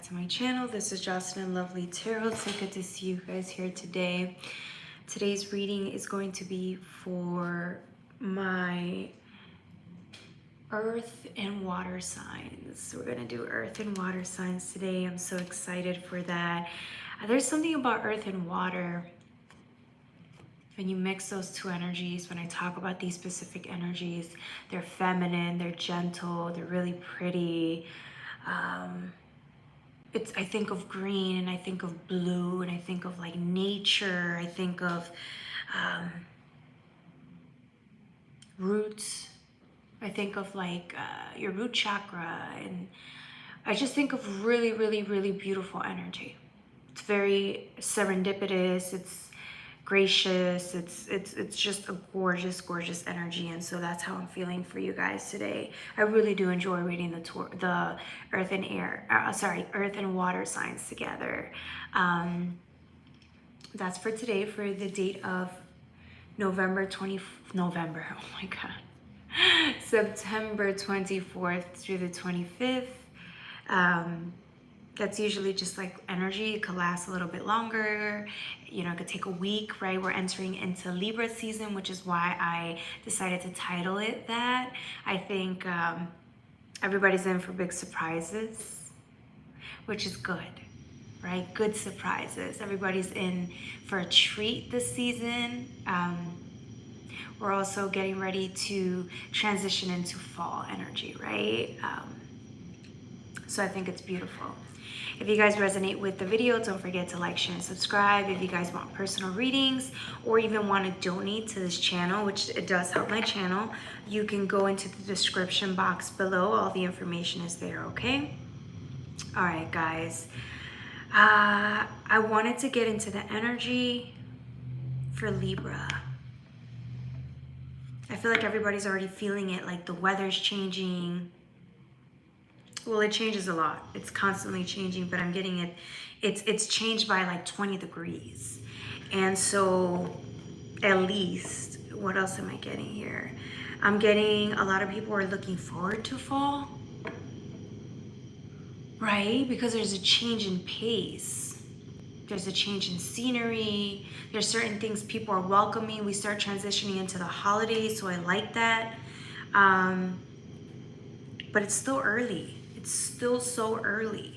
to my channel. This is Jocelyn Lovely Tarot. So good to see you guys here today. Today's reading is going to be for my earth and water signs. We're going to do earth and water signs today. I'm so excited for that. There's something about earth and water. When you mix those two energies, when I talk about these specific energies, they're feminine, they're gentle, they're really pretty. I think of green, and I think of blue, and I think of like nature. I think of roots. I think of like your root chakra, and I just think of really, really, really beautiful energy. It's very serendipitous. It's gracious. It's just a gorgeous energy, and so that's how I'm feeling for you guys today. I really do enjoy reading the earth and earth and water signs together. That's for today, for the date of September 24th through the 25th. That's usually just like energy. It could last a little bit longer. You know, it could take a week, right? We're entering into Libra season, which is why I decided to title it that. I think everybody's in for big surprises, which is good, right? Good surprises. Everybody's in for a treat this season. We're also getting ready to transition into fall energy, right? So I think it's beautiful. If you guys resonate with the video, don't forget to like, share, and subscribe. If you guys want personal readings or even want to donate to this channel, which it does help my channel, you can go into the description box below. All the information is there, okay? All right, guys. I wanted to get into the energy for Libra. I feel like everybody's already feeling it, like the weather's changing. Well, it changes a lot. It's constantly changing, but I'm getting it. It's changed by like 20 degrees. And so at least, what else am I getting here? I'm getting a lot of people are looking forward to fall, right? Because there's a change in pace. There's a change in scenery. There's certain things people are welcoming. We start transitioning into the holidays, so I like that. But it's still early. It's still so early.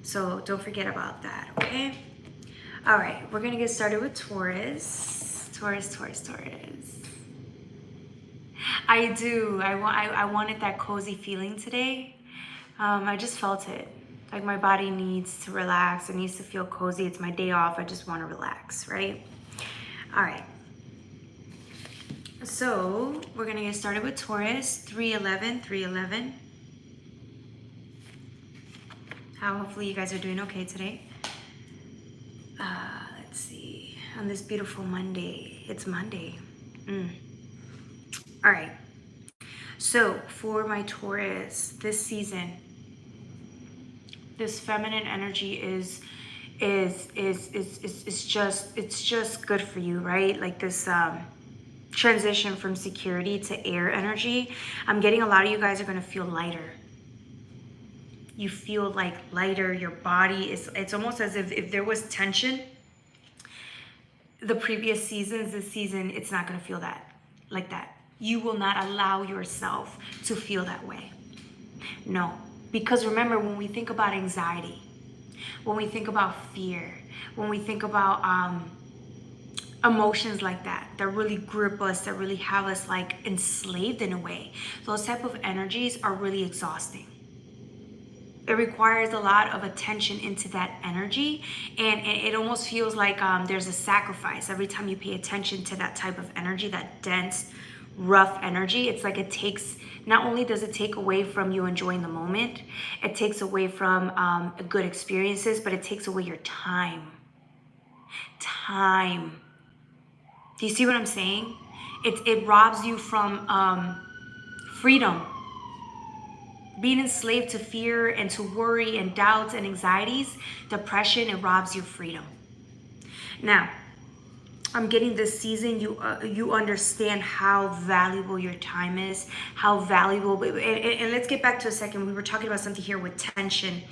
So don't forget about that, okay? All right, we're gonna get started with Taurus. Taurus. I wanted that cozy feeling today. I just felt it. Like my body needs to relax. It needs to feel cozy. It's my day off. I just want to relax, right? All right. So we're gonna get started with Taurus. 311. Hopefully you guys are doing okay today. Let's see. On this beautiful Monday. It's Monday. All right. So for my Taurus, this season, this feminine energy is just good for you, right? Like this transition from security to air energy. I'm getting a lot of you guys are going to feel lighter. You feel like lighter. Your body it's almost as if there was tension the previous seasons. This season, it's not going to feel like that. You will not allow yourself to feel that way. No. Because remember, when we think about anxiety, when we think about fear, when we think about emotions like that really grip us, that really have us like enslaved in a way, those type of energies are really exhausting. It requires a lot of attention into that energy, and it almost feels like there's a sacrifice every time you pay attention to that type of energy, that dense, rough energy. It's like it takes, not only does it take away from you enjoying the moment, it takes away from good experiences, but it takes away your time. Do you see what I'm saying? It robs you from freedom. Being enslaved to fear and to worry and doubts and anxieties, depression, it robs you of freedom. Now, I'm getting this season, you understand how valuable your time is, how valuable, and let's get back to a second. We were talking about something here with tension.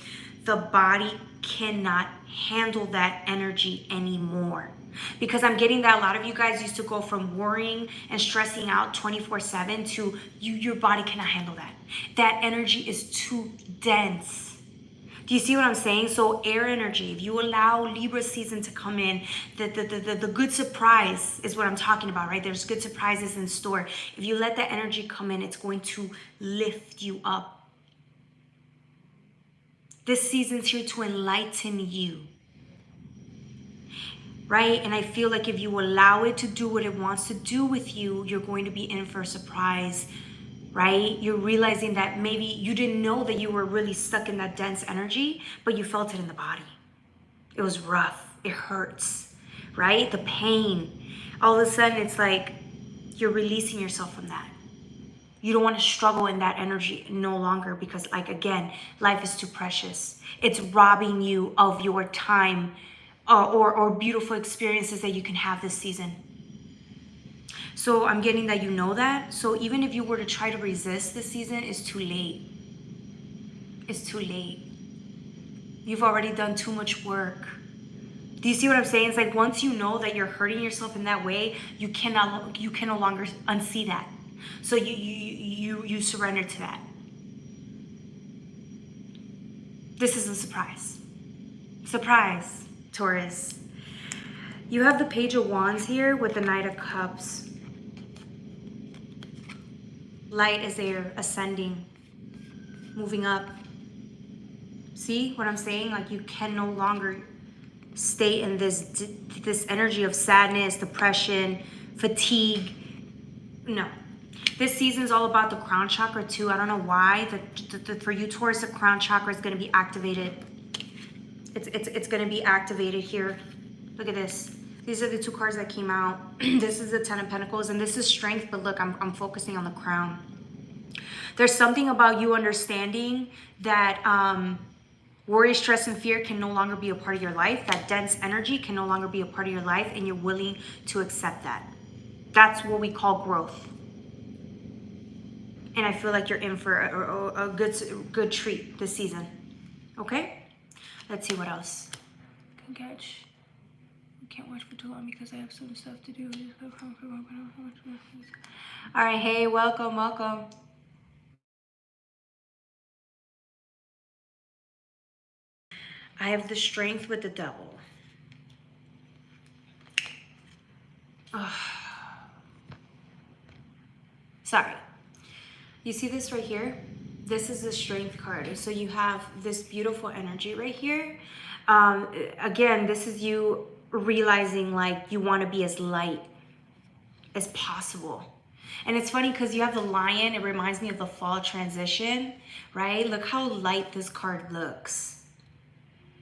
The body cannot handle that energy anymore. Because I'm getting that a lot of you guys used to go from worrying and stressing out 24/7 to your body cannot handle that. That energy is too dense. Do you see what I'm saying? So air energy, if you allow Libra season to come in, the good surprise is what I'm talking about, right? There's good surprises in store. If you let that energy come in, it's going to lift you up. This season's here to enlighten you, right? And I feel like if you allow it to do what it wants to do with you, you're going to be in for a surprise, right? You're realizing that maybe you didn't know that you were really stuck in that dense energy, but you felt it in the body. It was rough. It hurts, right? The pain. All of a sudden, it's like you're releasing yourself from that. You don't want to struggle in that energy no longer because, like, again, life is too precious. It's robbing you of your time or beautiful experiences that you can have this season. So I'm getting that you know that. So even if you were to try to resist this season, it's too late. It's too late. You've already done too much work. Do you see what I'm saying? It's like once you know that you're hurting yourself in that way, you can no longer unsee that. So you surrender to that. This is a surprise. Surprise, Taurus. You have the Page of Wands here with the Knight of Cups. Light is there, ascending, moving up. See what I'm saying? Like you can no longer stay in this energy of sadness, depression, fatigue. No. This season is all about the crown chakra too. I don't know why. For you, Taurus, the crown chakra is going to be activated. It's going to be activated here. Look at this. These are the two cards that came out. This is the Ten of Pentacles, and this is strength, but look, I'm focusing on the crown. There's something about you understanding that worry, stress, and fear can no longer be a part of your life. That dense energy can no longer be a part of your life, and you're willing to accept that. That's what we call growth. And I feel like you're in for a good treat this season. Okay? Let's see what else. Can catch. Can't watch for too long because I have some stuff to do. All right, hey, welcome. I have the Strength with the Devil. Oh. Sorry. You see this right here? This is the Strength card. So you have this beautiful energy right here. Again, this is you realizing like you want to be as light as possible. And it's funny because you have the Lion. It reminds me of the fall transition, right? Look how light this card looks.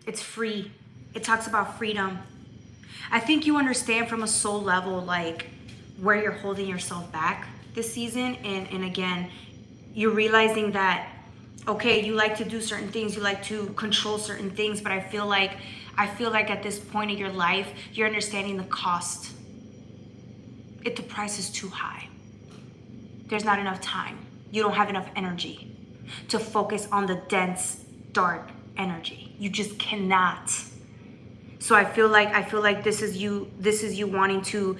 It's free. It talks about freedom. I think you understand from a soul level like where you're holding yourself back this season. And again, you're realizing that, okay, you like to do certain things, you like to control certain things, but I feel like at this point in your life, you're understanding the cost. The price is too high. There's not enough time. You don't have enough energy to focus on the dense, dark energy. You just cannot. So I feel like this is you wanting to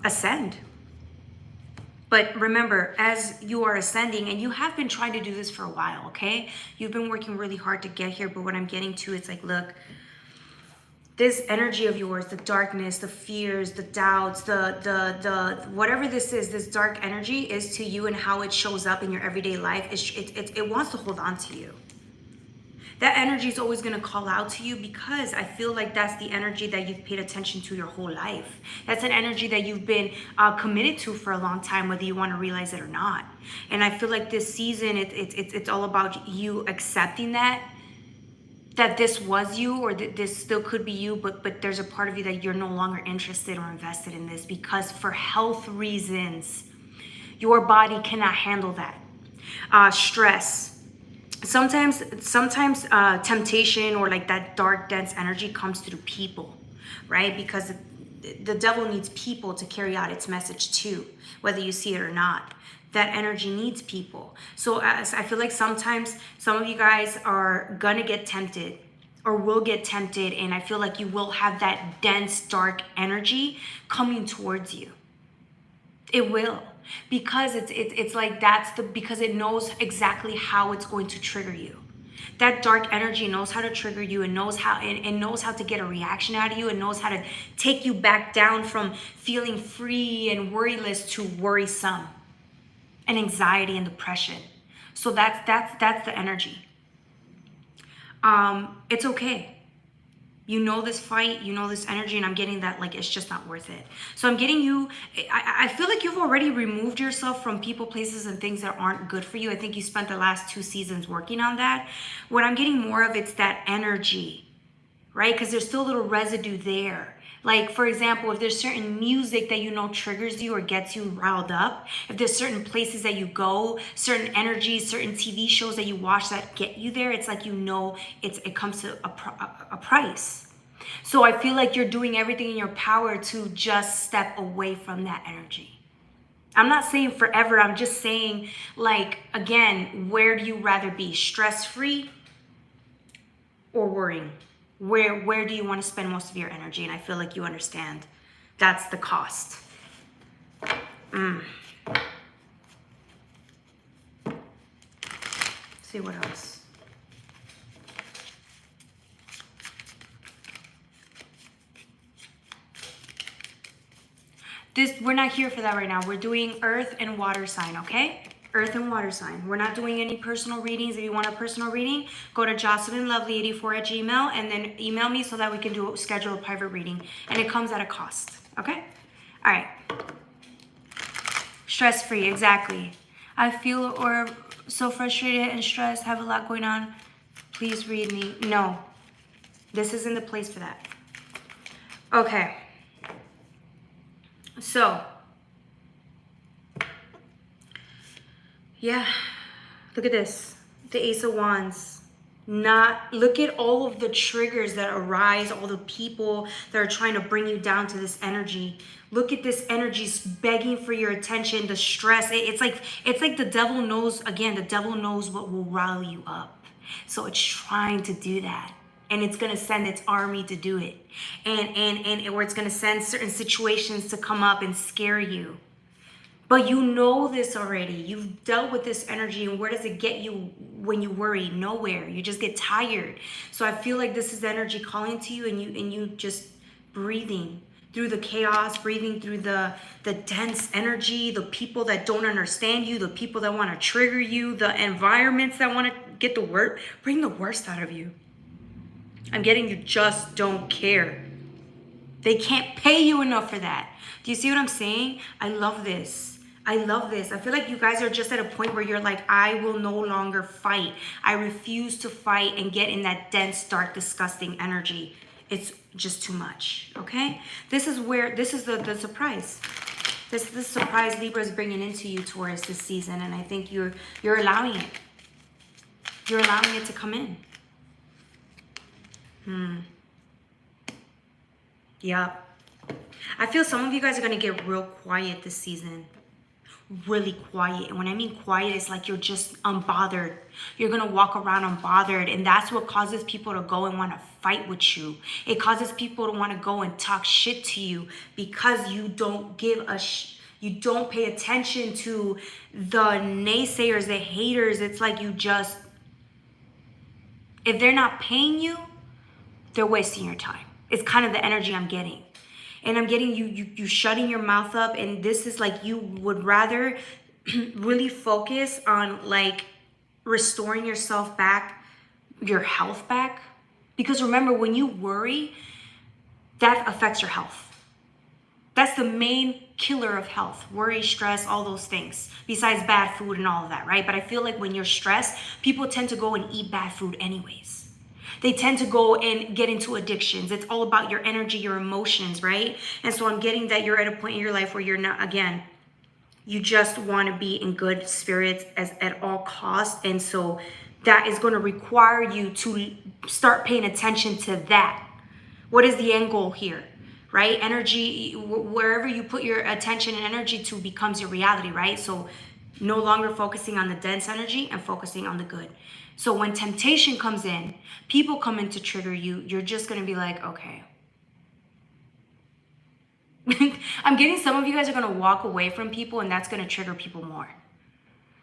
ascend. But remember, as you are ascending, and you have been trying to do this for a while, okay? You've been working really hard to get here, but what I'm getting to, it's like, look, this energy of yours, the darkness, the fears, the doubts, the whatever this is, this dark energy is to you and how it shows up in your everyday life, it wants to hold on to you. That energy is always going to call out to you because I feel like that's the energy that you've paid attention to your whole life. That's an energy that you've been committed to for a long time, whether you want to realize it or not. And I feel like this season, it's all about you accepting that this was you, or that this still could be you, but there's a part of you that you're no longer interested or invested in this because for health reasons, your body cannot handle that. Stress. Sometimes temptation or like that dark, dense energy comes through people, right? Because the devil needs people to carry out its message too, whether you see it or not. That energy needs people. So I feel like sometimes some of you guys are gonna get tempted or will get tempted, and I feel like you will have that dense, dark energy coming towards you. It will, because it's like because it knows exactly how it's going to trigger you. That dark energy knows how to trigger you, and knows how to get a reaction out of you, and knows how to take you back down from feeling free and worryless to worrisome and anxiety and depression. So that's the energy. It's okay. You know this fight, you know this energy, and I'm getting that, like, it's just not worth it. So I'm getting you, I feel like you've already removed yourself from people, places, and things that aren't good for you. I think you spent the last 2 seasons working on that. What I'm getting more of, it's that energy, right? Because there's still a little residue there. Like, for example, if there's certain music that you know triggers you or gets you riled up, if there's certain places that you go, certain energies, certain TV shows that you watch that get you there, it's like, you know, it comes to a price. So I feel like you're doing everything in your power to just step away from that energy. I'm not saying forever. I'm just saying, like, again, where do you rather be? Stress-free or worrying? Where do you want to spend most of your energy? And I feel like you understand. That's the cost. See what else. We're not here for that right now. We're doing earth and water sign, okay? Earth and water sign. We're not doing any personal readings. If you want a personal reading, go to jocelynlovely84@gmail and then email me so that we can schedule a private reading. And it comes at a cost, okay? All right. Stress-free, exactly. I feel so frustrated and stressed, have a lot going on. Please read me. No, this isn't the place for that. Okay. So, yeah, look at this, the Ace of Wands. Look at all of the triggers that arise, all the people that are trying to bring you down to this energy. Look at this energy begging for your attention, the stress. It's like the devil knows, again, the devil knows what will rile you up. So it's trying to do that. And it's going to send its army to do it. Or it's going to send certain situations to come up and scare you. But you know this already. You've dealt with this energy, and where does it get you when you worry? Nowhere. You just get tired. So I feel like this is energy calling to you, and you just breathing through the chaos, breathing through the dense energy, the people that don't understand you, the people that want to trigger you, the environments that want to bring the worst out of you. I'm getting you just don't care. They can't pay you enough for that. Do you see what I'm saying? I love this. I love this. I feel like you guys are just at a point where you're like, I will no longer fight. I refuse to fight and get in that dense, dark, disgusting energy. It's just too much, okay? This is the surprise. This is the surprise Libra is bringing into you, Taurus, this season, and I think you're allowing it. You're allowing it to come in. Yep. I feel some of you guys are going to get real quiet this season. Really quiet. And when I mean quiet, it's like you're just unbothered. You're going to walk around unbothered. And that's what causes people to go and want to fight with you. It causes people to want to go and talk shit to you because you don't you don't pay attention to the naysayers, the haters. It's like if they're not paying you, they're wasting your time. It's kind of the energy I'm getting. And I'm getting you shutting your mouth up, and this is like you would rather really focus on like restoring yourself back, your health back. Because remember, when you worry, that affects your health. That's the main killer of health. Worry, stress, all those things. Besides bad food and all of that, right? But I feel like when you're stressed, people tend to go and eat bad food anyways. They tend to go and get into addictions. It's all about your energy, your emotions, right? And so I'm getting that you're at a point in your life where you're not, again, you just want to be in good spirits at all costs. And so that is going to require you to start paying attention to that. What is the end goal here, right? Energy, wherever you put your attention and energy to becomes your reality, right? So No longer focusing on the dense energy and focusing on the good. So when temptation comes in, people come in to trigger you, you're just going to be like, okay. I'm getting some of you guys are going to walk away from people, and that's going to trigger people more.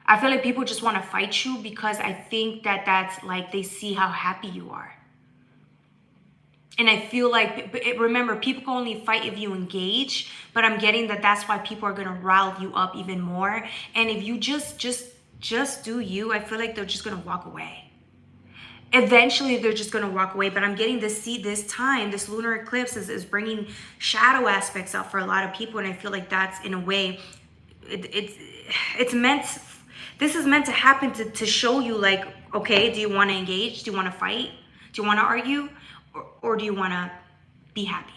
I feel like people just want to fight you because I think that that's like they see how happy you are. And I feel like, remember, people can only fight if you engage, but I'm getting that that's why people are going to rile you up even more. And if you just do you, I feel like they're just going to walk away. Eventually, they're just going to walk away. But I'm getting to see this time, this lunar eclipse is bringing shadow aspects out for a lot of people. And I feel like that's, in a way, it's meant, this is meant to happen to show you, like, okay, do you want to engage? Do you want to fight? Do you want to argue? Or do you want to be happy?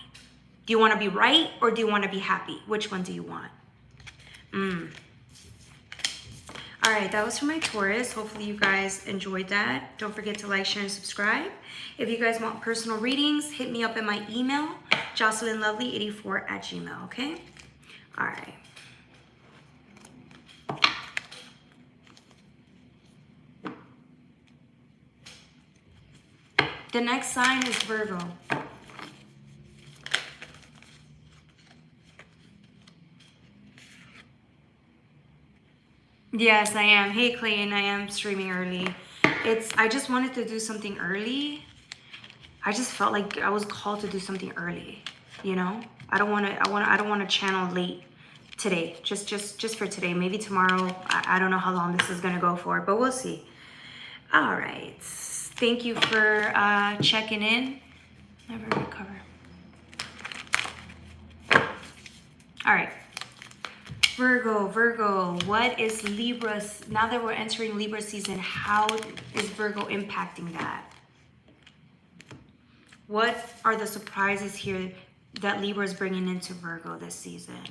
Do you want to be right, or do you want to be happy? Which one do you want? All right, that was for my Taurus. Hopefully you guys enjoyed that. Don't forget to like, share, and subscribe. If you guys want personal readings, hit me up in my email, jocelynlovely84@gmail.com, okay? All right. The next sign is Virgo. Yes, I am. Hey, Clayton, I am streaming early. I just wanted to do something early. I just felt like I was called to do something early, you know? I don't want to channel late today. Just for today. Maybe tomorrow. I don't know how long this is going to go for, but we'll see. All right. Thank you for checking in. Never recover. All right. Virgo, what is Libra's, now that we're entering Libra season, how is Virgo impacting that? What are the surprises here that Libra is bringing into Virgo this season?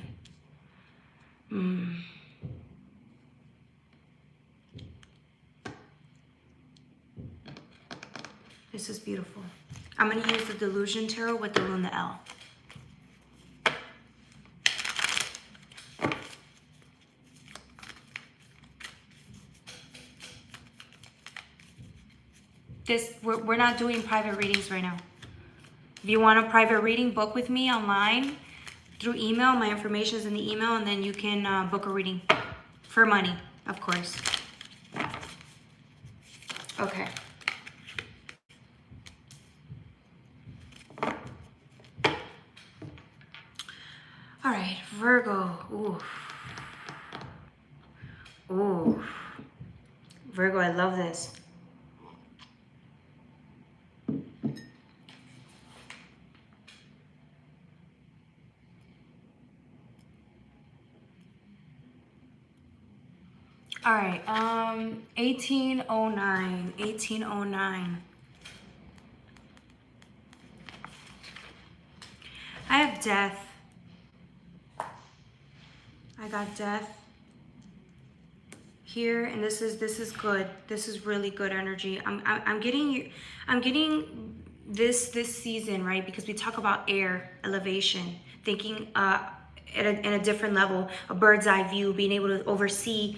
This is beautiful. I'm going to use the Delusion Tarot with the Luna L. We're not doing private readings right now. If you want a private reading, book with me online through email. My information is in the email, and then you can book a reading for money, of course. Okay. All right, Virgo. Ooh. Virgo, I love this. All right, 1809. I have death. I got death here, and this is good. This is really good energy. I'm getting this season, right? Because we talk about air, elevation, thinking at a different level, a bird's eye view, being able to oversee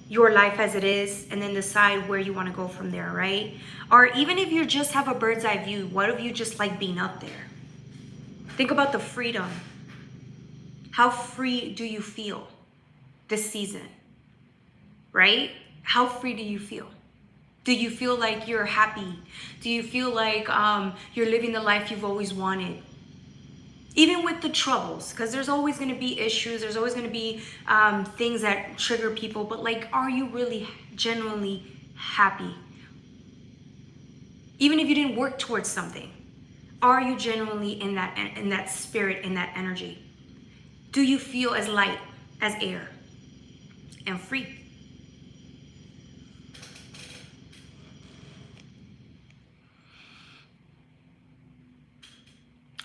your life as it is, and then decide where you want to go from there, right? Or even if you just have a bird's eye view, what if you just like being up there? Think about the freedom. How free do you feel this season, right? How free do you feel? Do you feel like you're happy? Do you feel like you're living the life you've always wanted? Even with the troubles, because there's always going to be issues. There's always going to be things that trigger people. But like, are you really genuinely happy? Even if you didn't work towards something, are you genuinely in that spirit, in that energy? Do you feel as light as air and free?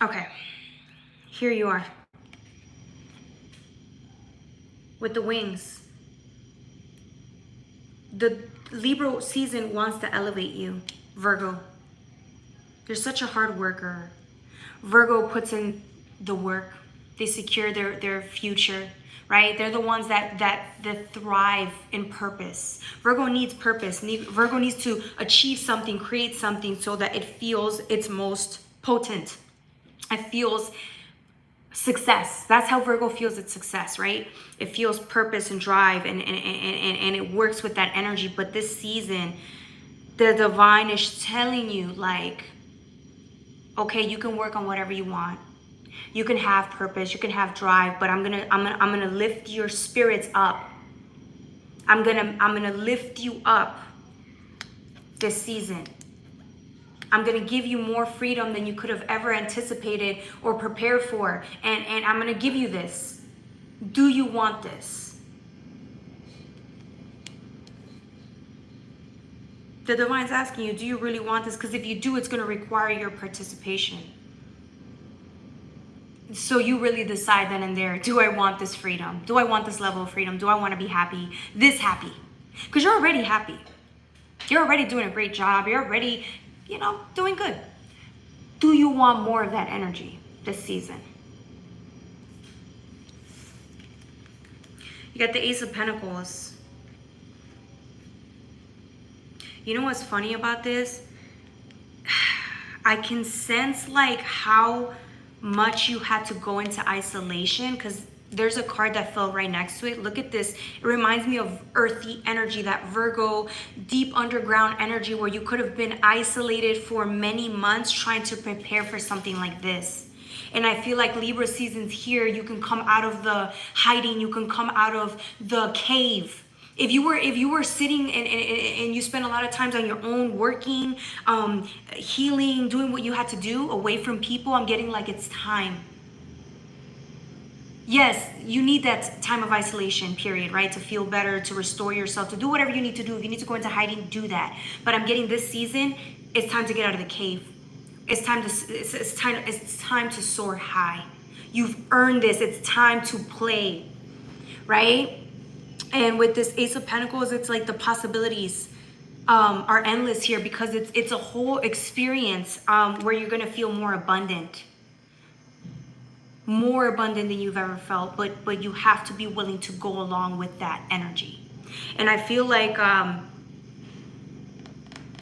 Okay, here you are with the wings. The Libra season wants to elevate you, Virgo. You're such a hard worker. Virgo puts in the work. They secure their future, right? They're the ones that thrive in purpose. Virgo needs purpose. Virgo needs to achieve something, create something so that it feels its most potent. It feels success. That's how Virgo feels its success, right? It feels purpose and drive, and it works with that energy. But this season, the divine is telling you, like, okay, you can work on whatever you want. You can have purpose, you can have drive, but I'm gonna lift your spirits up. I'm gonna lift you up this season. I'm gonna give you more freedom than you could have ever anticipated or prepared for. And I'm gonna give you this. Do you want this? The divine's asking you, do you really want this? Because if you do, it's gonna require your participation. So you really decide then and there, do I want this freedom? Do I want this level of freedom? Do I want to be happy? This happy? Because you're already happy. You're already doing a great job. You're already, doing good. Do you want more of that energy this season? You got the Ace of Pentacles. You know what's funny about this? I can sense like how much you had to go into isolation, because there's a card that fell right next to it. Look at this. It reminds me of earthy energy, that Virgo deep underground energy, where you could have been isolated for many months trying to prepare for something like this. And I feel like Libra season's here. You can come out of the hiding. You can come out of the cave. If you were sitting and you spent a lot of times on your own, working, healing, doing what you had to do away from people, I'm getting like it's time. Yes, you need that time of isolation period, right? To feel better, to restore yourself, to do whatever you need to do. If you need to go into hiding, do that. But I'm getting this season, it's time to get out of the cave. It's time to soar high. You've earned this. It's time to play, right? And with this Ace of Pentacles, it's like the possibilities are endless here, because it's a whole experience where you're going to feel more abundant than you've ever felt. But you have to be willing to go along with that energy. And I feel like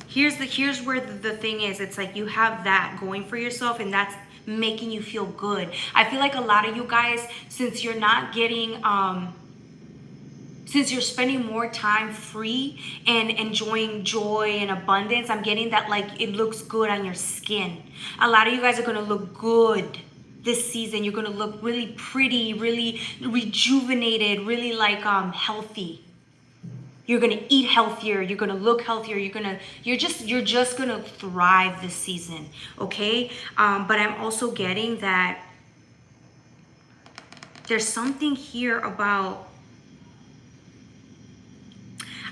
here's where the thing is. It's like you have that going for yourself, and that's making you feel good. I feel like a lot of you guys, since you're not getting since you're spending more time free and enjoying joy and abundance, I'm getting that like it looks good on your skin. A lot of you guys are going to look good this season. You're going to look really pretty, really rejuvenated, really like healthy. You're going to eat healthier. You're going to look healthier. You're just going to thrive this season. Okay. But I'm also getting that there's something here about,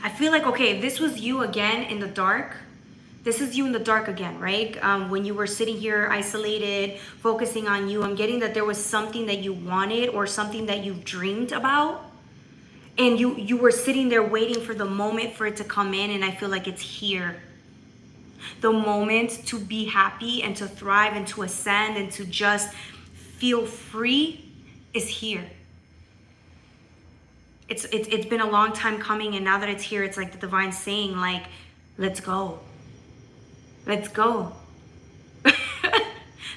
I feel like, okay, if this was you again in the dark, this is you in the dark again, right? When you were sitting here isolated, focusing on you, I'm getting that there was something that you wanted or something that you've dreamed about. And you were sitting there waiting for the moment for it to come in, and I feel like it's here. The moment to be happy and to thrive and to ascend and to just feel free is here. It's been a long time coming, and now that it's here, it's like the divine saying, like, let's go. Let's go.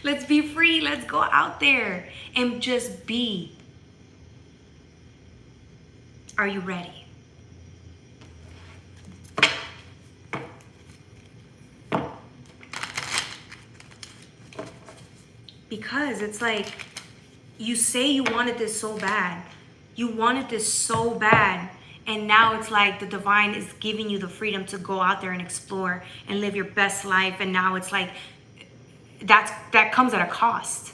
Let's be free. Let's go out there and just be. Are you ready? Because it's like, you say you wanted this so bad. You wanted this so bad, and now it's like the divine is giving you the freedom to go out there and explore and live your best life. And now it's like that comes at a cost.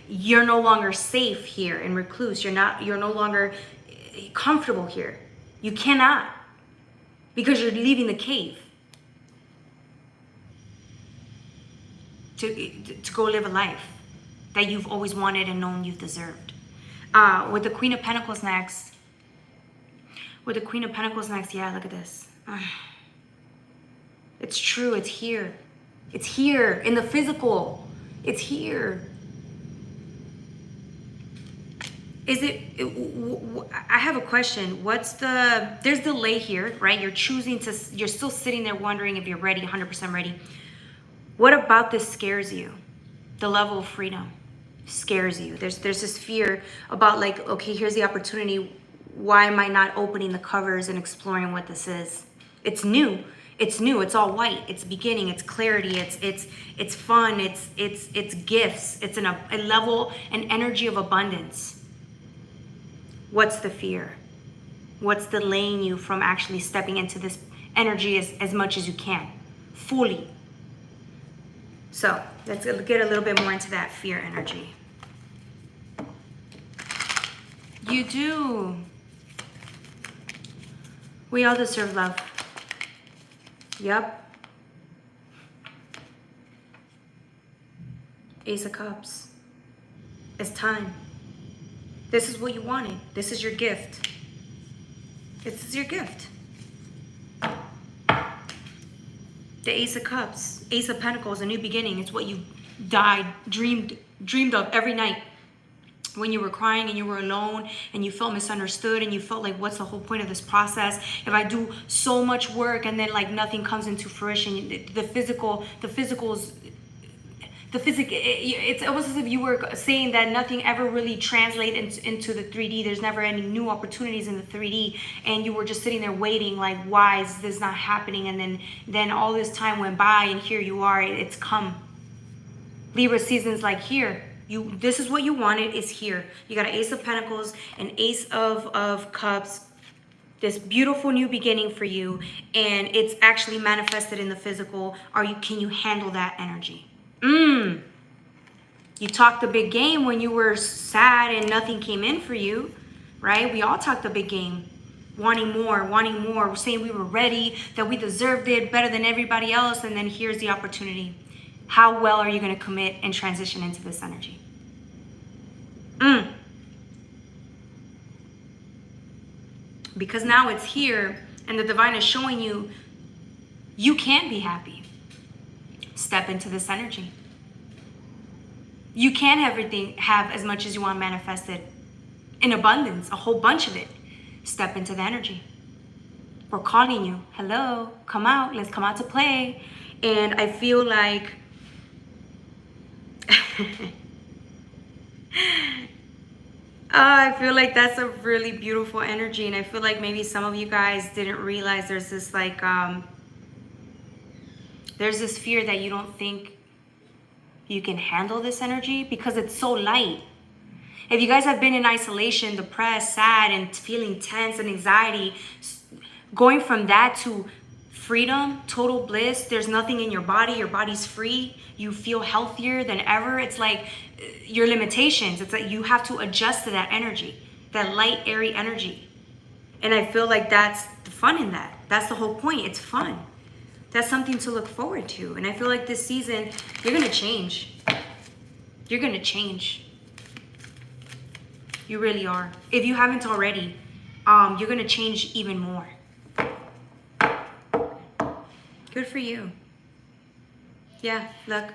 You're no longer safe here in recluse. You're no longer comfortable here. You cannot, because you're leaving the cave to go live a life that you've always wanted and known you've deserved. With the Queen of Pentacles next. Yeah, look at this. It's true, it's here. It's here in the physical. It's here. Is it, I have a question. There's delay here, right? You're still sitting there wondering if you're ready, 100% ready. What about this scares you? The level of freedom scares you. There's this fear about like, okay, here's the opportunity. Why am I not opening the covers and exploring what this is? It's new. It's new. It's all white. It's beginning. It's clarity. It's fun. It's gifts. It's a level, an energy of abundance. What's the fear? What's delaying you from actually stepping into this energy as much as you can, fully? So let's get a little bit more into that fear energy. You do. We all deserve love. Yep. Ace of Cups. It's time. This is what you wanted. This is your gift. This is your gift. The Ace of Cups, Ace of Pentacles, a new beginning. It's what you dreamed of every night when you were crying and you were alone and you felt misunderstood and you felt like, what's the whole point of this process? If I do so much work and then like nothing comes into fruition, it's almost as if you were saying that nothing ever really translates into the 3D. There's never any new opportunities in the 3D, and you were just sitting there waiting like, why is this not happening? And then all this time went by and here you are. It's come. Libra season's like, here, this is what you wanted, is here. You got an Ace of Pentacles, an Ace of Cups, this beautiful new beginning for you, and it's actually manifested in the physical. Can you handle that energy? You talked a big game when you were sad and nothing came in for you, right? We all talked a big game, wanting more, saying we were ready, that we deserved it better than everybody else, and then here's the opportunity. How well are you going to commit and transition into this energy? Because now it's here, and the divine is showing you, you can be happy. Step into this energy. You can have as much as you want manifested in abundance, a whole bunch of it. Step into the energy. We're calling you. Hello, come out. Let's come out to play. And I feel like I feel like that's a really beautiful energy, and I feel like maybe some of you guys didn't realize there's this like there's this fear that you don't think you can handle this energy because it's so light. If you guys have been in isolation, depressed, sad, and feeling tense and anxiety, going from that to freedom, total bliss, there's nothing in your body's free, you feel healthier than ever. It's like your limitations, it's like you have to adjust to that energy, that light, airy energy. And I feel like that's the fun in that. That's the whole point. It's fun. That's something to look forward to. And I feel like this season, you're going to change. You're going to change. You really are. If you haven't already, you're going to change even more. Good for you. Yeah, look.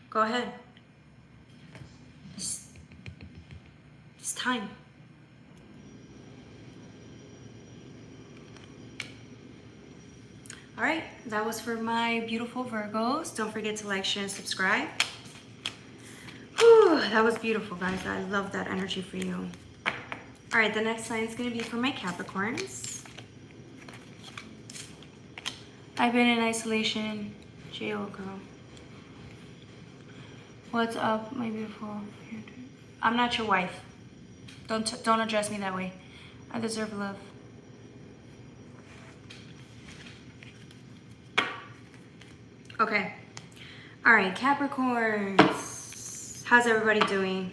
Go ahead. It's time. All right, that was for my beautiful Virgos. Don't forget to like, share, and subscribe. Whew, that was beautiful, guys. I love that energy for you. All right, the next sign is going to be for my Capricorns. I've been in isolation. J.O. girl. What's up, my beautiful? I'm not your wife. Don't address me that way. I deserve love. Okay. All right, Capricorns. How's everybody doing?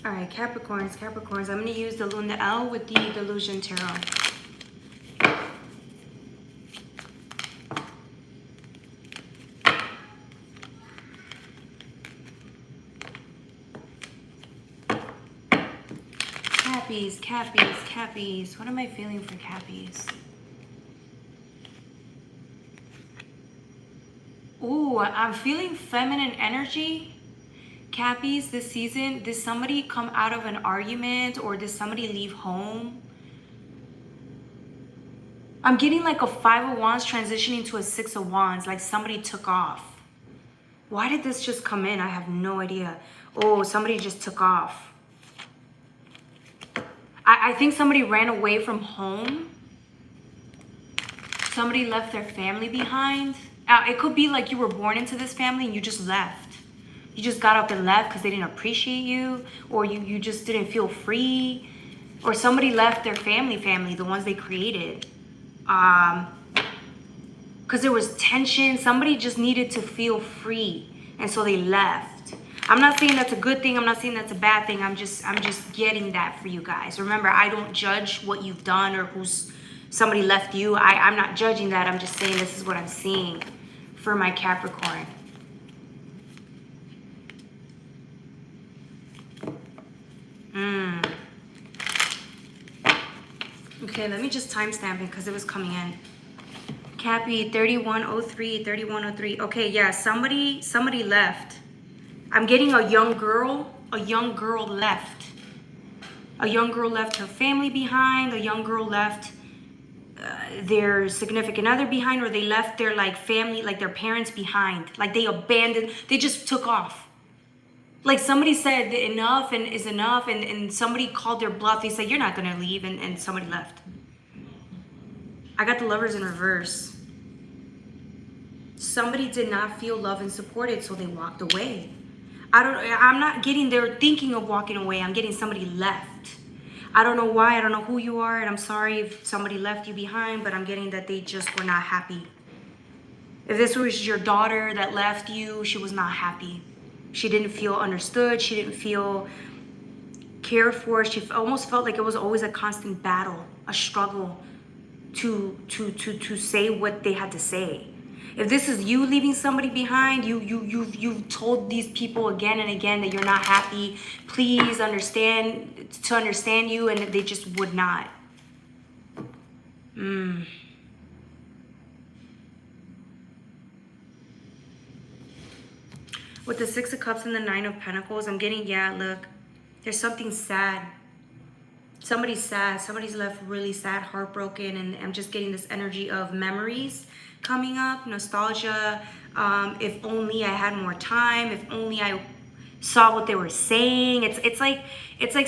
All right, Capricorns. I'm going to use the Luna L with the Delusion Tarot. Cappies. What am I feeling for Cappies? Ooh, I'm feeling feminine energy. Cappies, this season, did somebody come out of an argument or did somebody leave home? I'm getting like a 5 of Wands transitioning to a 6 of Wands, like somebody took off. Why did this just come in? I have no idea. Oh, somebody just took off. I think somebody ran away from home. Somebody left their family behind. It could be like you were born into this family and you just left. You just got up and left because they didn't appreciate you, or you just didn't feel free, or somebody left their family, the ones they created. Because there was tension. Somebody just needed to feel free, and so they left. I'm not saying that's a good thing. I'm not saying that's a bad thing. I'm just getting that for you guys. Remember, I don't judge what you've done or who's somebody left you. I'm not judging that. I'm just saying this is what I'm seeing for my Capricorn. Okay, let me just timestamp it because it was coming in. Cappy, 3103, 3103. Okay, yeah, somebody left. I'm getting a young girl left. A young girl left her family behind. A young girl left their significant other behind, or they left their like family, like their parents behind. Like they abandoned, they just took off. Like somebody said enough and is enough, and somebody called their bluff. They said, you're not gonna leave, and somebody left. I got the Lovers in reverse. Somebody did not feel loved and supported, so they walked away. I'm not getting they're thinking of walking away. I'm getting somebody left. I don't know why, I don't know who you are, and I'm sorry if somebody left you behind, but I'm getting that they just were not happy. If this was your daughter that left you, she was not happy. She didn't feel understood. She didn't feel cared for. She almost felt like it was always a constant battle, a struggle to say what they had to say. If this is you leaving somebody behind, you've told these people again and again that you're not happy. Please understand you, and they just would not. With the 6 of Cups and the 9 of Pentacles, I'm getting, yeah, look, there's something sad. Somebody's sad. Somebody's left really sad, heartbroken, and I'm just getting this energy of memories coming up, nostalgia. If only I had more time. If only I saw what they were saying. It's like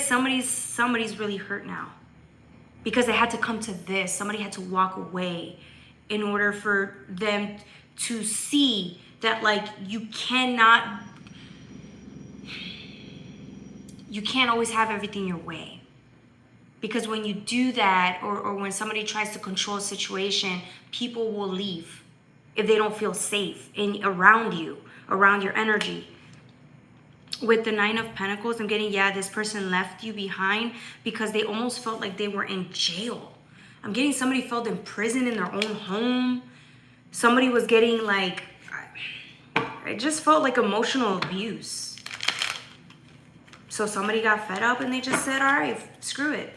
somebody's really hurt now because it had to come to this. Somebody had to walk away in order for them to see that, like, you can't always have everything your way. Because when you do that, or when somebody tries to control a situation, people will leave if they don't feel safe around you, around your energy. With the 9 of Pentacles, I'm getting, yeah, this person left you behind because they almost felt like they were in jail. I'm getting somebody felt in prison in their own home. Somebody was getting like, it just felt like emotional abuse. So somebody got fed up and they just said, all right, screw it.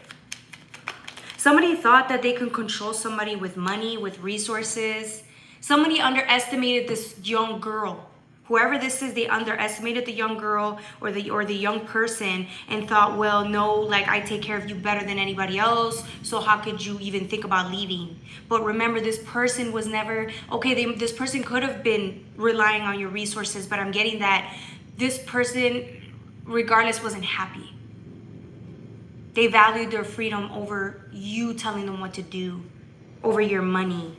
Somebody thought that they could control somebody with money, with resources. Somebody underestimated this young girl. Whoever this is, they underestimated the young girl or the young person and thought, well, no, like, I take care of you better than anybody else, so how could you even think about leaving? But remember, this person was never, okay, this person could have been relying on your resources, but I'm getting that this person, regardless, wasn't happy. They valued their freedom over you telling them what to do, over your money.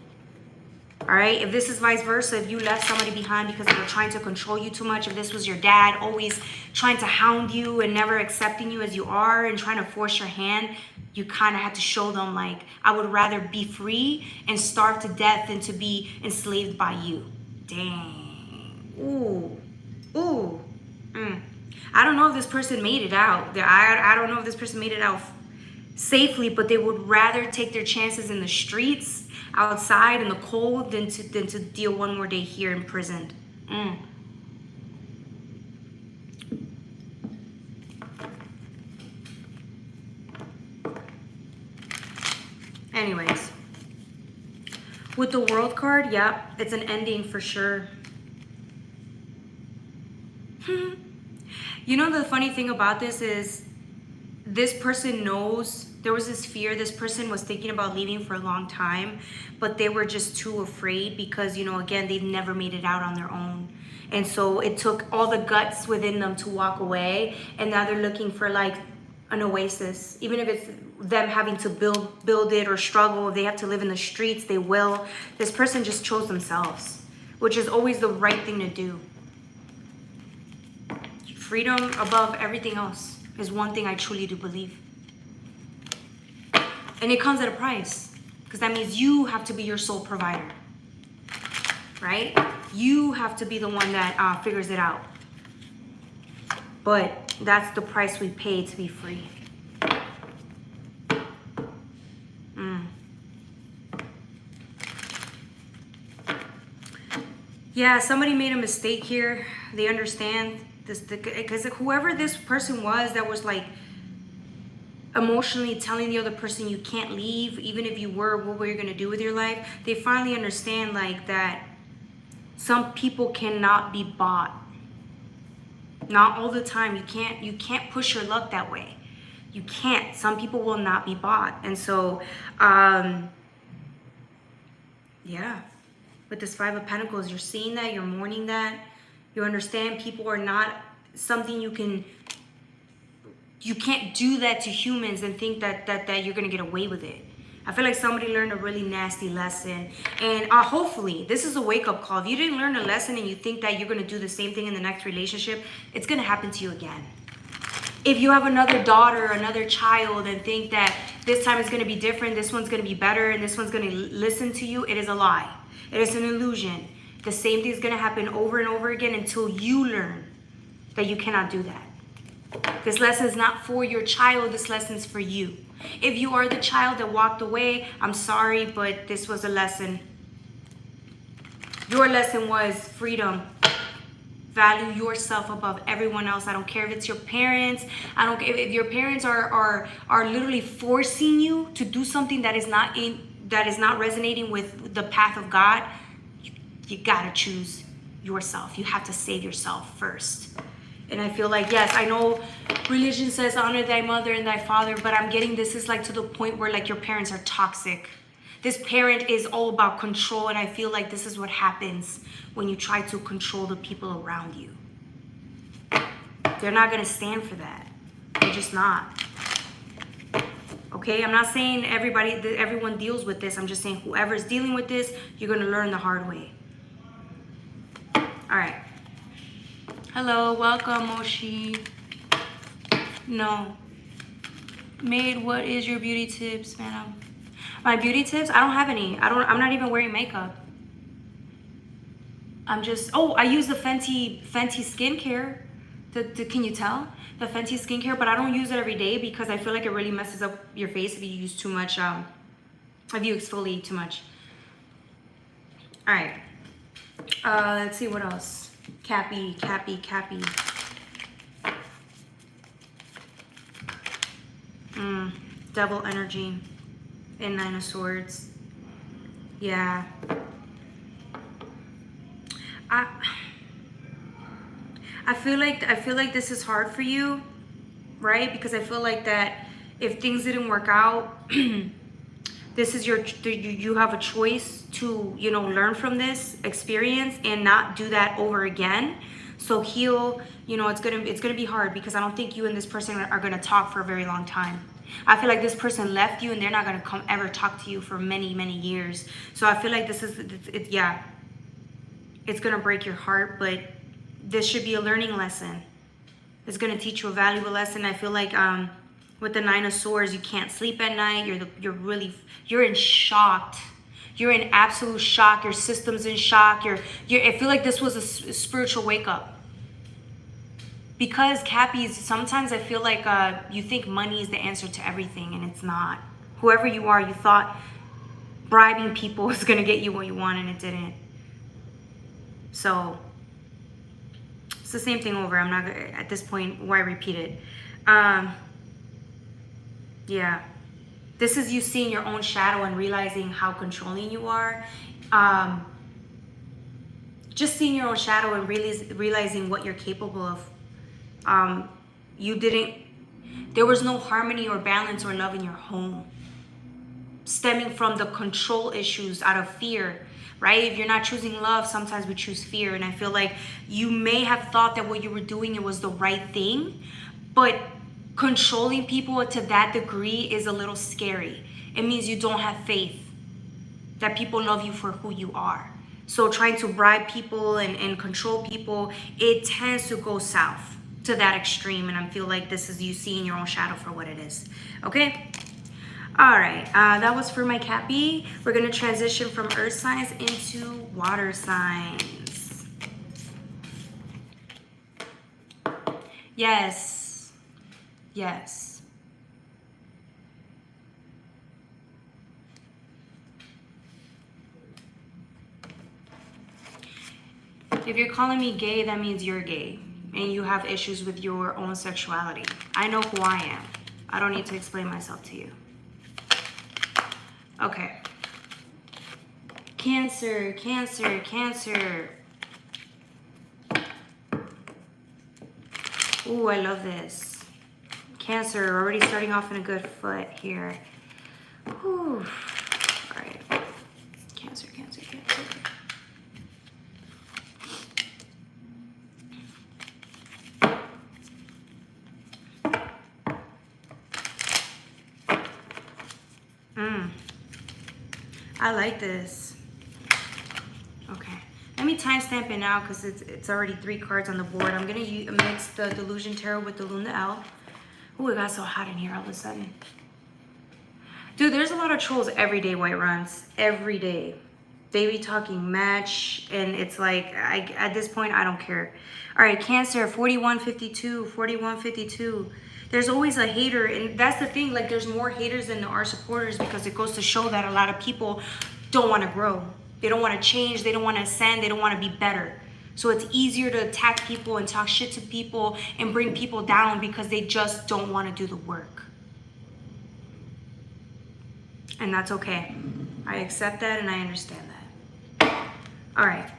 All right, if this is vice versa, if you left somebody behind because they were trying to control you too much, if this was your dad always trying to hound you and never accepting you as you are and trying to force your hand, you kind of had to show them, like, I would rather be free and starve to death than to be enslaved by you. Dang. Ooh. I don't know if this person made it out. I don't know if this person made it out safely, but they would rather take their chances in the streets, outside in the cold, than to deal one more day here in prison. Anyways, with the World card, yeah, it's an ending for sure. You know, the funny thing about this is this person knows there was this fear. This person was thinking about leaving for a long time, but they were just too afraid because, you know, again, they've never made it out on their own. And so it took all the guts within them to walk away. And now they're looking for like an oasis. Even if it's them having to build it or struggle, if they have to live in the streets, they will. This person just chose themselves, which is always the right thing to do. Freedom above everything else is one thing I truly do believe. And it comes at a price, because that means you have to be your sole provider, right? You have to be the one that figures it out. But that's the price we pay to be free. Yeah, somebody made a mistake here. They understand this, because whoever this person was that was like emotionally telling the other person you can't leave, even if you were, what were you going to do with your life? They finally understand like that some people cannot be bought. Not all the time. You can't push your luck that way. You can't. Some people will not be bought. And so yeah, with this Five of Pentacles, you're seeing that, you're mourning that, you understand people are not something you can't do that to humans and think that you're gonna get away with it. I feel like somebody learned a really nasty lesson, and hopefully this is a wake-up call. If you didn't learn a lesson and you think that you're gonna do the same thing in the next relationship, it's gonna happen to you again. If you have another daughter, another child, and think that this time is gonna be different, this one's gonna be better, and this one's gonna listen to you, it is a lie. It is an illusion. The same thing is gonna happen over and over again until you learn that you cannot do that. This lesson is not for your child, this lesson is for you. If you are the child that walked away, I'm sorry, but this was a lesson. Your lesson was freedom. Value yourself above everyone else. I don't care if it's your parents. I don't care if your parents are literally forcing you to do something that is not resonating with the path of God. You gotta choose yourself. You have to save yourself first. And I feel like, yes, I know religion says honor thy mother and thy father, but I'm getting this is like to the point where like your parents are toxic. This parent is all about control, and I feel like this is what happens when you try to control the people around you. They're not gonna stand for that. They're just not. Okay, I'm not saying everyone deals with this. I'm just saying whoever's dealing with this, you're gonna learn the hard way. All right. Hello, welcome, Moshi. No. Maid, what is your beauty tips, madam? My beauty tips? I don't have any. I'm not even wearing makeup. I'm just, I use the Fenty skincare. Can you tell? The Fenty skincare, but I don't use it every day because I feel like it really messes up your face if you use too much, if you exfoliate too much. All right. Let's see what else. Cappy. Devil energy and Nine of Swords. Yeah. I feel like this is hard for you, right? Because I feel like that if things didn't work out, this is you have a choice to, learn from this experience and not do that over again. So heal, it's gonna be hard because I don't think you and this person are gonna talk for a very long time. I feel like this person left you and they're not gonna come ever talk to you for many, many years. So I feel like this is, it's gonna break your heart, but this should be a learning lesson. It's gonna teach you a valuable lesson. I feel like with the Nine of Swords, you can't sleep at night. You're in shock. You're in absolute shock. Your system's in shock. I feel like this was a spiritual wake up. Because Cappies, sometimes I feel like you think money is the answer to everything, and it's not. Whoever you are, you thought bribing people was gonna get you what you want, and it didn't. So it's the same thing over. I'm not gonna, at this point, why repeat it? Yeah. This is you seeing your own shadow and realizing how controlling you are. just seeing your own shadow and realizing what you're capable of. There was no harmony or balance or love in your home, stemming from the control issues out of fear, right? If you're not choosing love, sometimes we choose fear. And I feel like you may have thought that what you were doing, it was the right thing, but controlling people to that degree is a little scary. It means you don't have faith that people love you for who you are. So trying to bribe people and control people, it tends to go south to that extreme. And I feel like this is you seeing your own shadow for what it is. Okay? All right. That was for my Cappy. We're going to transition from earth signs into water signs. Yes. Yes. If you're calling me gay, that means you're gay and you have issues with your own sexuality. I know who I am. I don't need to explain myself to you. Okay. Cancer, Cancer, Cancer. Ooh, I love this. Cancer, already starting off in a good foot here. Ooh. All right. Cancer, Cancer, Cancer. I like this. Okay. Let me timestamp it now because it's already 3 cards on the board. I'm going to mix the Delusion Tarot with the Luna L. Ooh, it got so hot in here all of a sudden. Dude, there's a lot of trolls every day, White Runs. Every day. They be talking match, and it's like, at this point, I don't care. All right, Cancer, 4152, 4152. There's always a hater, and that's the thing. Like, there's more haters than there are supporters because it goes to show that a lot of people don't want to grow. They don't want to change. They don't want to ascend. They don't want to be better. So it's easier to attack people and talk shit to people and bring people down because they just don't want to do the work. And that's okay. I accept that and I understand that. All right.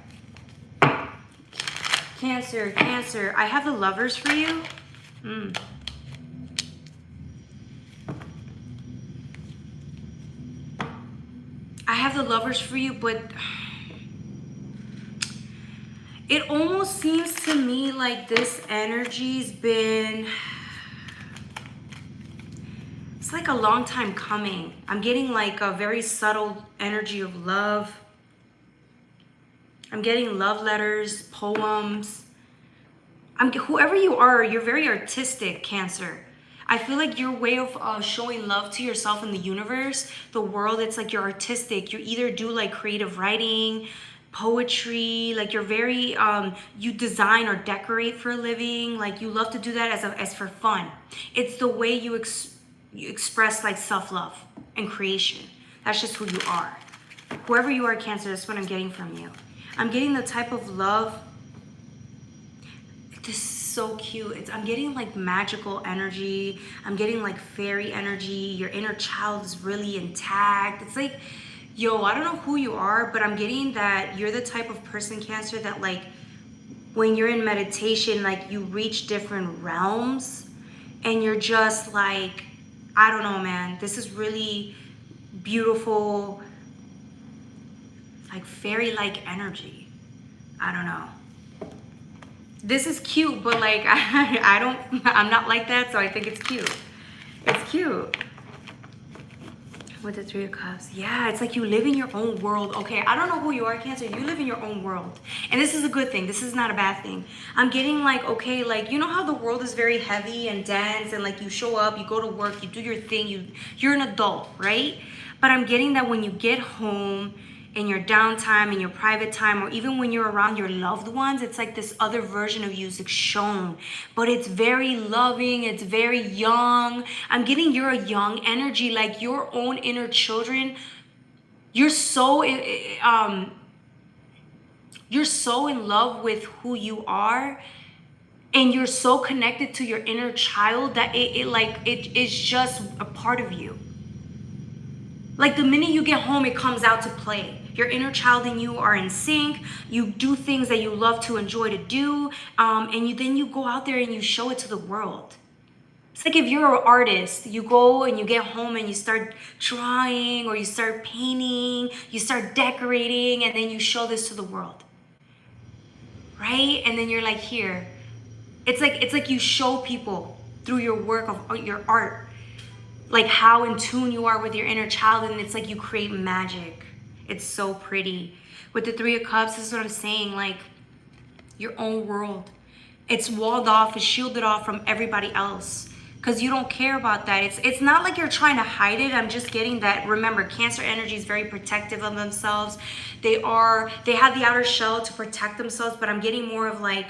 Cancer, Cancer. I have the Lovers for you. I have the Lovers for you, but it almost seems to me like this energy's been, it's like a long time coming. I'm getting like a very subtle energy of love. I'm getting love letters, poems. Whoever you are, you're very artistic, Cancer. I feel like your way of showing love to yourself in the universe, the world, it's like you're artistic. You either do like creative writing, poetry, like you're very, you design or decorate for a living. Like you love to do that as for fun. It's the way you express like self-love and creation. That's just who you are. Whoever you are, Cancer, that's what I'm getting from you. I'm getting the type of love. This is so cute. I'm getting like magical energy. I'm getting like fairy energy. Your inner child is really intact. It's like, yo, I don't know who you are, but I'm getting that you're the type of person, Cancer, that like when you're in meditation, like you reach different realms and you're just like, I don't know, man. This is really beautiful, like fairy-like energy. I don't know. This is cute, but like I'm not like that, so I think it's cute. It's cute. With the 3 of Cups. Yeah, it's like you live in your own world. Okay, I don't know who you are, Cancer. You live in your own world. And this is a good thing. This is not a bad thing. I'm getting like, okay, like, you know how the world is very heavy and dense and like you show up, you go to work, you do your thing, you're an adult, right? But I'm getting that when you get home, in your downtime, in your private time, or even when you're around your loved ones, it's like this other version of you is shown. But it's very loving, it's very young. I'm getting you're a young energy, like your own inner children. You're so in love with who you are, and you're so connected to your inner child that it is just a part of you. Like the minute you get home, it comes out to play. Your inner child and you are in sync. You do things that you love to enjoy to do. And then you go out there and you show it to the world. It's like if you're an artist, you go and you get home and you start drawing or you start painting, you start decorating, and then you show this to the world. Right? And then you're like, here. It's like you show people through your work of your art, like how in tune you are with your inner child, and it's like you create magic. It's so pretty. With the Three of Cups, this is what I'm saying, like your own world. It's walled off, it's shielded off from everybody else because you don't care about that. It's not like you're trying to hide it. I'm just getting that. Remember, Cancer energy is very protective of themselves. They have the outer shell to protect themselves, but I'm getting more of like,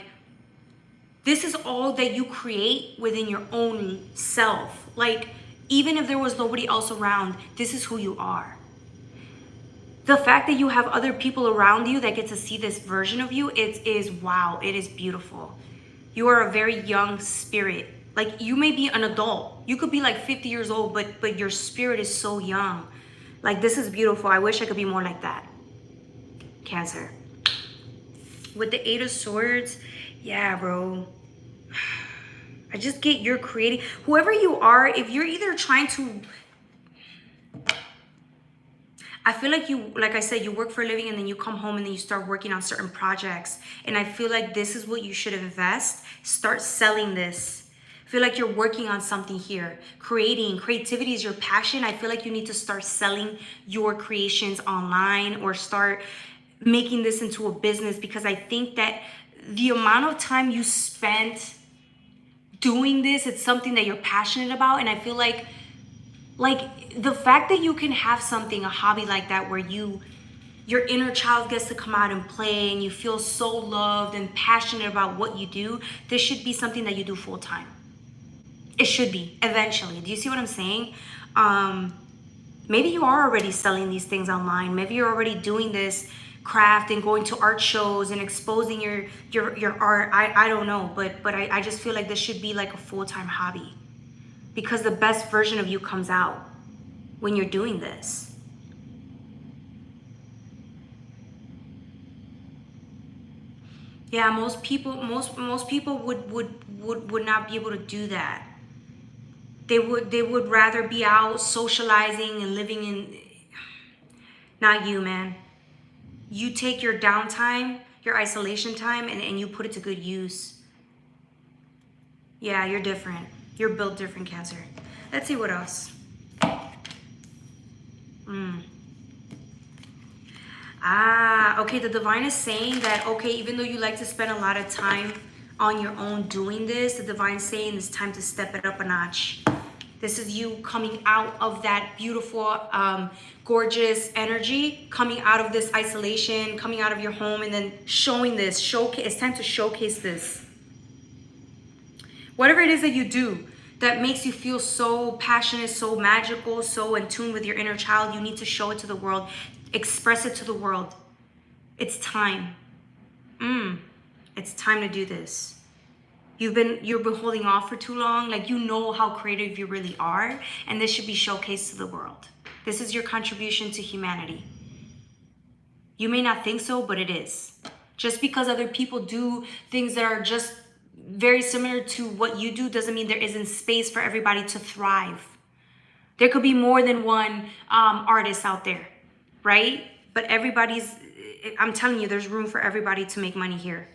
this is all that you create within your own self. Like, even if there was nobody else around, this is who you are. The fact that you have other people around you that get to see this version of you, it is wow, it is beautiful. You are a very young spirit. Like, you may be an adult. You could be like 50 years old, but your spirit is so young. Like, this is beautiful. I wish I could be more like that. Cancer. With the Eight of Swords, yeah, bro. I just get you're creating. Whoever you are, if you're either trying to... I feel like you, like I said, you work for a living and then you come home and then you start working on certain projects. And I feel like this is what you should invest. Start selling this. I feel like you're working on something here. Creativity is your passion. I feel like you need to start selling your creations online or start making this into a business, because I think that the amount of time you spent doing this, it's something that you're passionate about. And I feel like the fact that you can have something, a hobby like that, where your inner child gets to come out and play and you feel so loved and passionate about what you do, this should be something that you do full time. It should be, eventually. Do you see what I'm saying? Maybe you are already selling these things online. Maybe you're already doing this craft and going to art shows and exposing your art. I don't know, but I just feel like this should be like a full-time hobby, because the best version of you comes out when you're doing this. Yeah, most people would not be able to do that. They would rather be out socializing and living in... Not you, man. You take your downtime, your isolation time, and you put it to good use. Yeah, you're different. You're built different, Cancer. Let's see what else. Okay, the divine is saying that, okay, even though you like to spend a lot of time on your own doing this, the divine is saying it's time to step it up a notch. This is you coming out of that beautiful, gorgeous energy, coming out of this isolation, coming out of your home, and then showing this. It's time to showcase this. Whatever it is that you do that makes you feel so passionate, so magical, so in tune with your inner child, you need to show it to the world. Express it to the world. It's time. It's time to do this. You've been holding off for too long. Like, you know how creative you really are, and this should be showcased to the world. This is your contribution to humanity. You may not think so, but it is. Just because other people do things that are just very similar to what you do doesn't mean there isn't space for everybody to thrive. There could be more than one artist out there, right? But I'm telling you, there's room for everybody to make money here.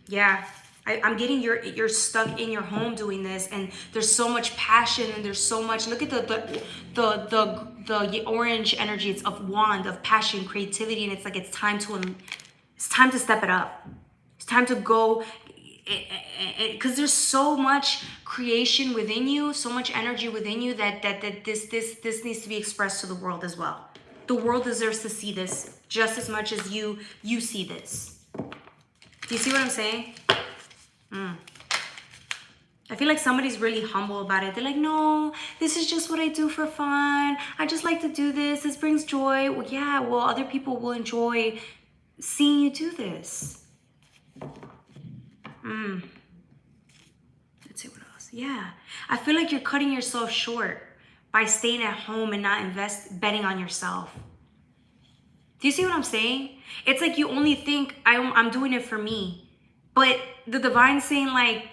Yeah, I'm getting you're stuck in your home doing this, and there's so much passion, and there's so much. Look at the orange energy. It's of wand, of passion, creativity, and it's like it's time to step it up. It's time to go, because there's so much creation within you, so much energy within you that this needs to be expressed to the world as well. The world deserves to see this just as much as you see this. Do you see what I'm saying? I feel like somebody's really humble about it. They're like, no, this is just what I do for fun. I just like to do this. This brings joy. Well, yeah, well, other people will enjoy seeing you do this. Let's see what else. Yeah, I feel like you're cutting yourself short by staying at home and not betting on yourself. Do you see what I'm saying? It's like you only think I'm doing it for me. But the divine's saying like,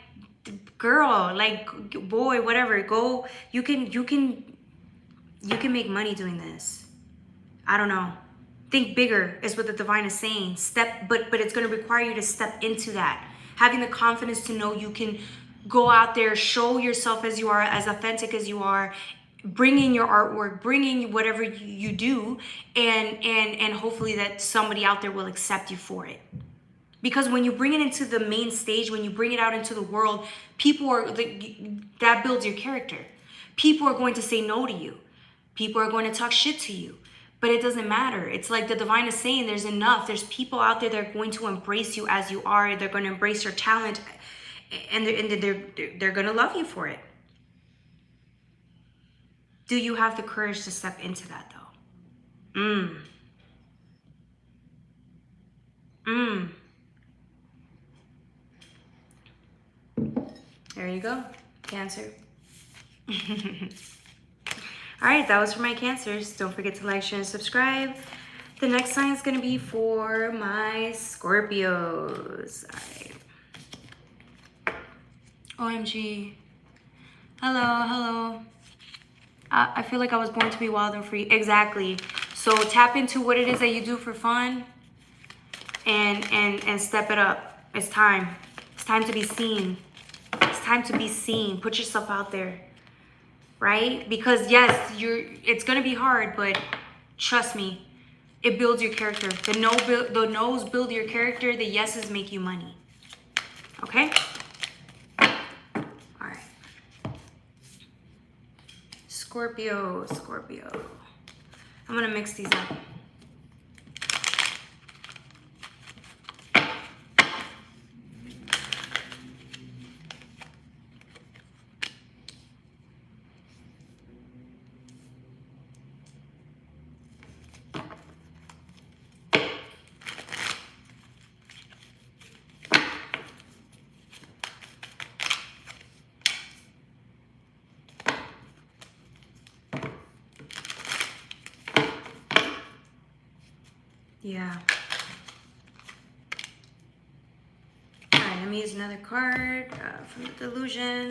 girl, like boy, whatever, go, you can make money doing this. I don't know. Think bigger is what the divine is saying. But it's going to require you to step into that. Having the confidence to know you can go out there, show yourself as you are, as authentic as you are, bring in your artwork, bring in whatever you do, and hopefully that somebody out there will accept you for it. Because when you bring it into the main stage, when you bring it out into the world, that builds your character. People are going to say no to you. People are going to talk shit to you. But it doesn't matter. It's like the divine is saying there's enough. There's people out there that are going to embrace you as you are. They're going to embrace your talent, and they're going to love you for it. Do you have the courage to step into that though? There you go, Cancer. All right, that was for my Cancers. Don't forget to like, share, and subscribe. The next sign is going to be for my Scorpios. All right. OMG. Hello. I feel like I was born to be wild and free. Exactly. So tap into what it is that you do for fun and step it up. It's time. It's time to be seen. It's time to be seen. Put yourself out there. Right? Because yes, it's going to be hard, but trust me, it builds your character. The no's build your character. The yeses make you money. Okay? All right. Scorpio. I'm going to mix these up. Yeah. All right, let me use another card from the Delusion.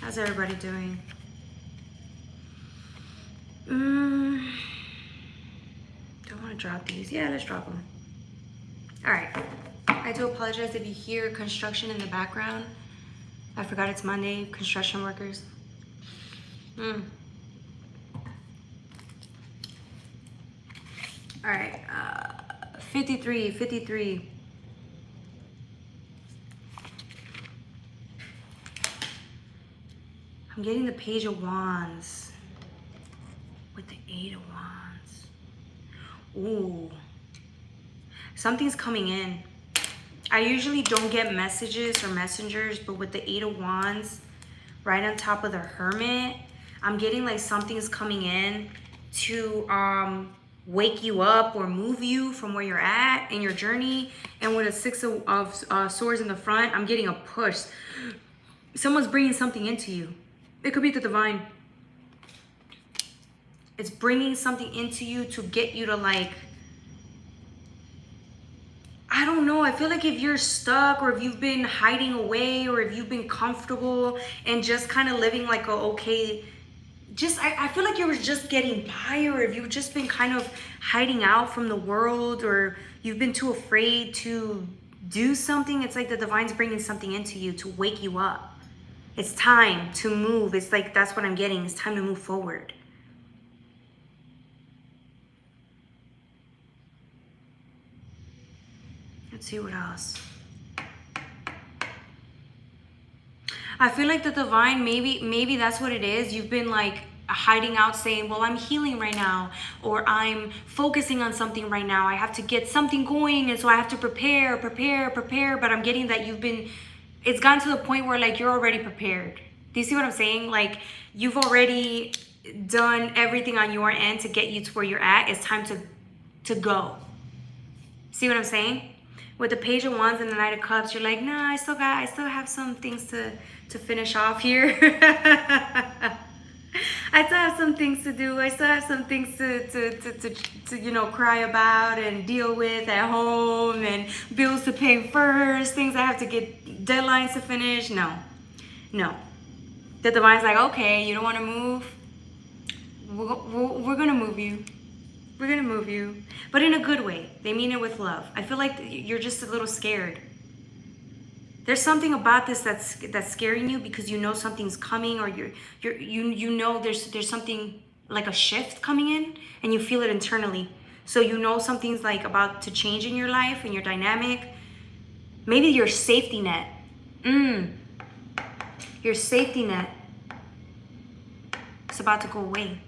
How's everybody doing? Don't want to drop these. Yeah, let's drop them. All right. I do apologize if you hear construction in the background. I forgot it's Monday. Construction workers. All right. 53. I'm getting the Page of Wands with the 8 of Wands. Ooh. Something's coming in. I usually don't get messages or messengers, but with the 8 of Wands right on top of the Hermit, I'm getting like something's coming in to wake you up or move you from where you're at in your journey. And with a 6 of Swords in the front, I'm getting a push. Someone's bringing something into you. It could be the divine. It's bringing something into you to get you to like, I don't know. I feel like if you're stuck or if you've been hiding away or if you've been comfortable and just kind of living like I feel like you were just getting by, or if you've just been kind of hiding out from the world, or you've been too afraid to do something. It's like the divine's bringing something into you to wake you up. It's time to move. It's like, that's what I'm getting. It's time to move forward. Let's see what else. I feel like the divine, maybe that's what it is. You've been like hiding out saying, well, I'm healing right now, or I'm focusing on something right now. I have to get something going, and so I have to prepare. But I'm getting that it's gotten to the point where like you're already prepared. Do you see what I'm saying? Like you've already done everything on your end to get you to where you're at. It's time to go. See what I'm saying? With the Page of Wands and the Knight of Cups, you're like, nah, I still have some things to finish off here. I still have some things to do. I still have some things to you know, cry about and deal with at home, and bills to pay first, things I have to get, deadlines to finish. No. The Divine's like, okay, you don't want to move? We're going to move you. We're going to move you. But in a good way. They mean it with love. I feel like you're just a little scared. There's something about this that's scaring you because you know something's coming, or you know there's something like a shift coming in, and you feel it internally. So you know something's like about to change in your life and your dynamic. Maybe your safety net. Your safety net is about to go away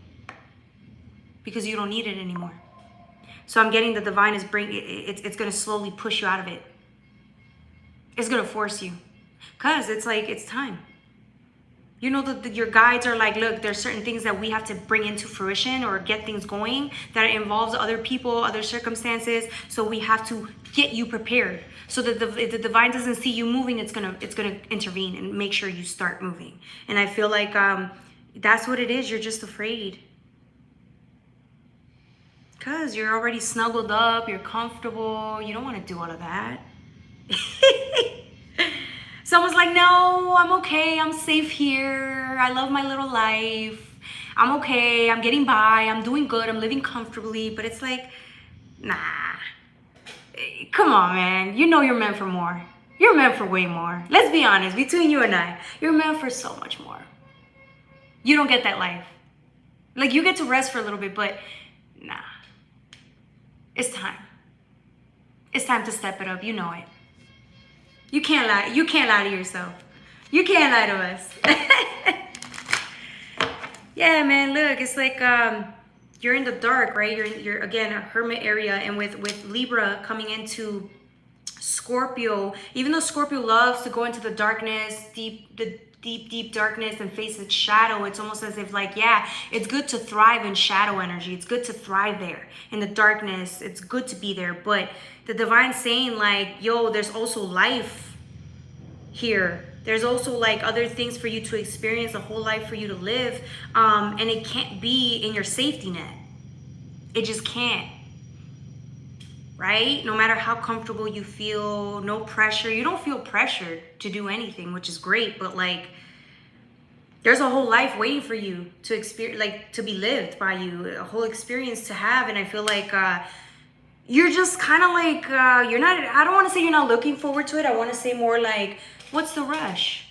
because you don't need it anymore. So I'm getting the Divine is it's going to slowly push you out of it. It's going to force you, because it's like, it's time. You know, your guides are like, look, there's certain things that we have to bring into fruition or get things going that involves other people, other circumstances. So we have to get you prepared so that if the Divine doesn't see you moving, it's gonna intervene and make sure you start moving. And I feel like that's what it is. You're just afraid. Because you're already snuggled up, you're comfortable, you don't want to do all of that. Someone's like, no, I'm okay, I'm safe here, I love my little life, I'm okay, I'm getting by, I'm doing good, I'm living comfortably. But it's like, nah, come on, man, you know you're meant for more. You're meant for way more. Let's be honest, between you and I, you're meant for so much more. You don't get that life. Like, you get to rest for a little bit, but nah, it's time. It's time to step it up, you know it. You can't lie. You can't lie to yourself. You can't lie to us. Yeah, man. Look, it's like you're in the dark, right? You're again a hermit area, and with Libra coming into Scorpio, even though Scorpio loves to go into the darkness, deep darkness, and face its shadow, it's almost as if like, yeah, it's good to thrive in shadow energy. It's good to thrive there in the darkness. It's good to be there. But the Divine's saying like, yo, there's also life here. There's also like other things for you to experience, a whole life for you to live. And it can't be in your safety net. It just can't. Right? No matter how comfortable you feel, no pressure. You don't feel pressured to do anything, which is great. But like, there's a whole life waiting for you to experience, like to be lived by you, a whole experience to have. And I feel like you're just kind of like, you're not, I don't want to say you're not looking forward to it. I want to say more like, what's the rush?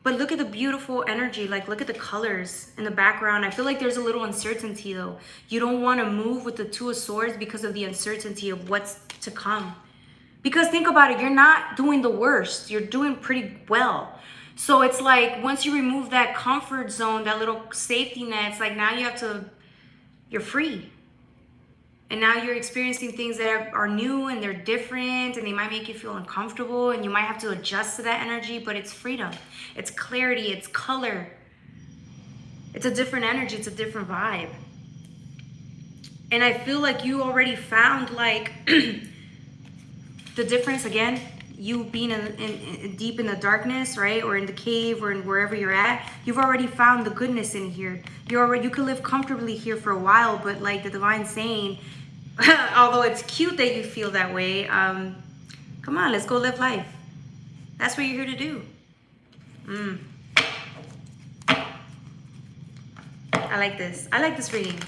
But look at the beautiful energy. Like, look at the colors in the background. I feel like there's a little uncertainty though. You don't want to move with the Two of Swords because of the uncertainty of what's to come. Because think about it, you're not doing the worst. You're doing pretty well. So it's like, once you remove that comfort zone, that little safety net, it's like now you have to, you're free. And now you're experiencing things that are new and they're different, and they might make you feel uncomfortable, and you might have to adjust to that energy, but it's freedom. It's clarity, it's color. It's a different energy, it's a different vibe. And I feel like you already found like the difference again, you being in deep in the darkness, right? Or in the cave or in wherever you're at, you've already found the goodness in here. You can live comfortably here for a while, but like the Divine's saying, although it's cute that you feel that way, come on, let's go live life. That's what you're here to do. I like this. I like this reading.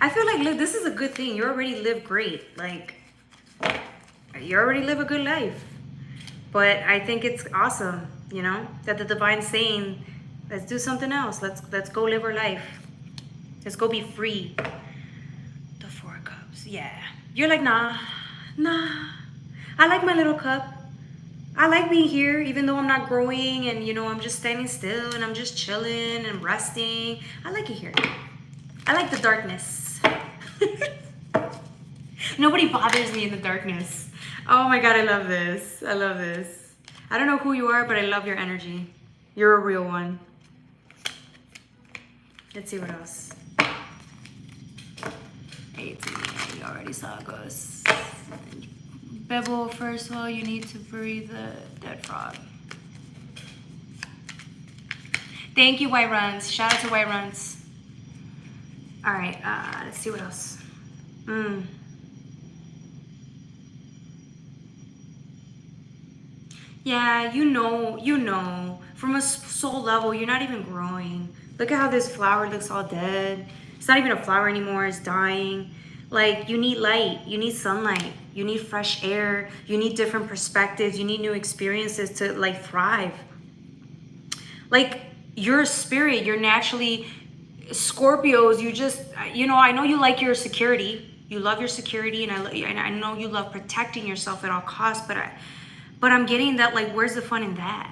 I feel like, look, this is a good thing. You already live great. Like, you already live a good life. But I think it's awesome, you know, that the Divine's saying, let's do something else. Let's go live our life. Let's go be free. The Four of Cups. Yeah. You're like, nah. I like my little cup. I like being here, even though I'm not growing and, you know, I'm just standing still and I'm just chilling and resting. I like it here. I like the darkness. Nobody bothers me in the darkness. Oh my God, I love this. I love this. I don't know who you are, but I love your energy. You're a real one. Let's see what else. 18, you already saw ghosts. Bevel, first of all, you need to bury the dead frog. Thank you, White Runs. Shout out to White Runs. All right, let's see what else. Yeah, you know, from a soul level, you're not even growing. Look at how this flower looks all dead. It's not even a flower anymore, it's dying. Like, you need light, you need sunlight, you need fresh air, you need different perspectives, you need new experiences to like thrive. Like, you're a spirit, you're naturally Scorpios, you just, you know, I know you like your security. You love your security, and I know you love protecting yourself at all costs, but I'm getting that, like, where's the fun in that?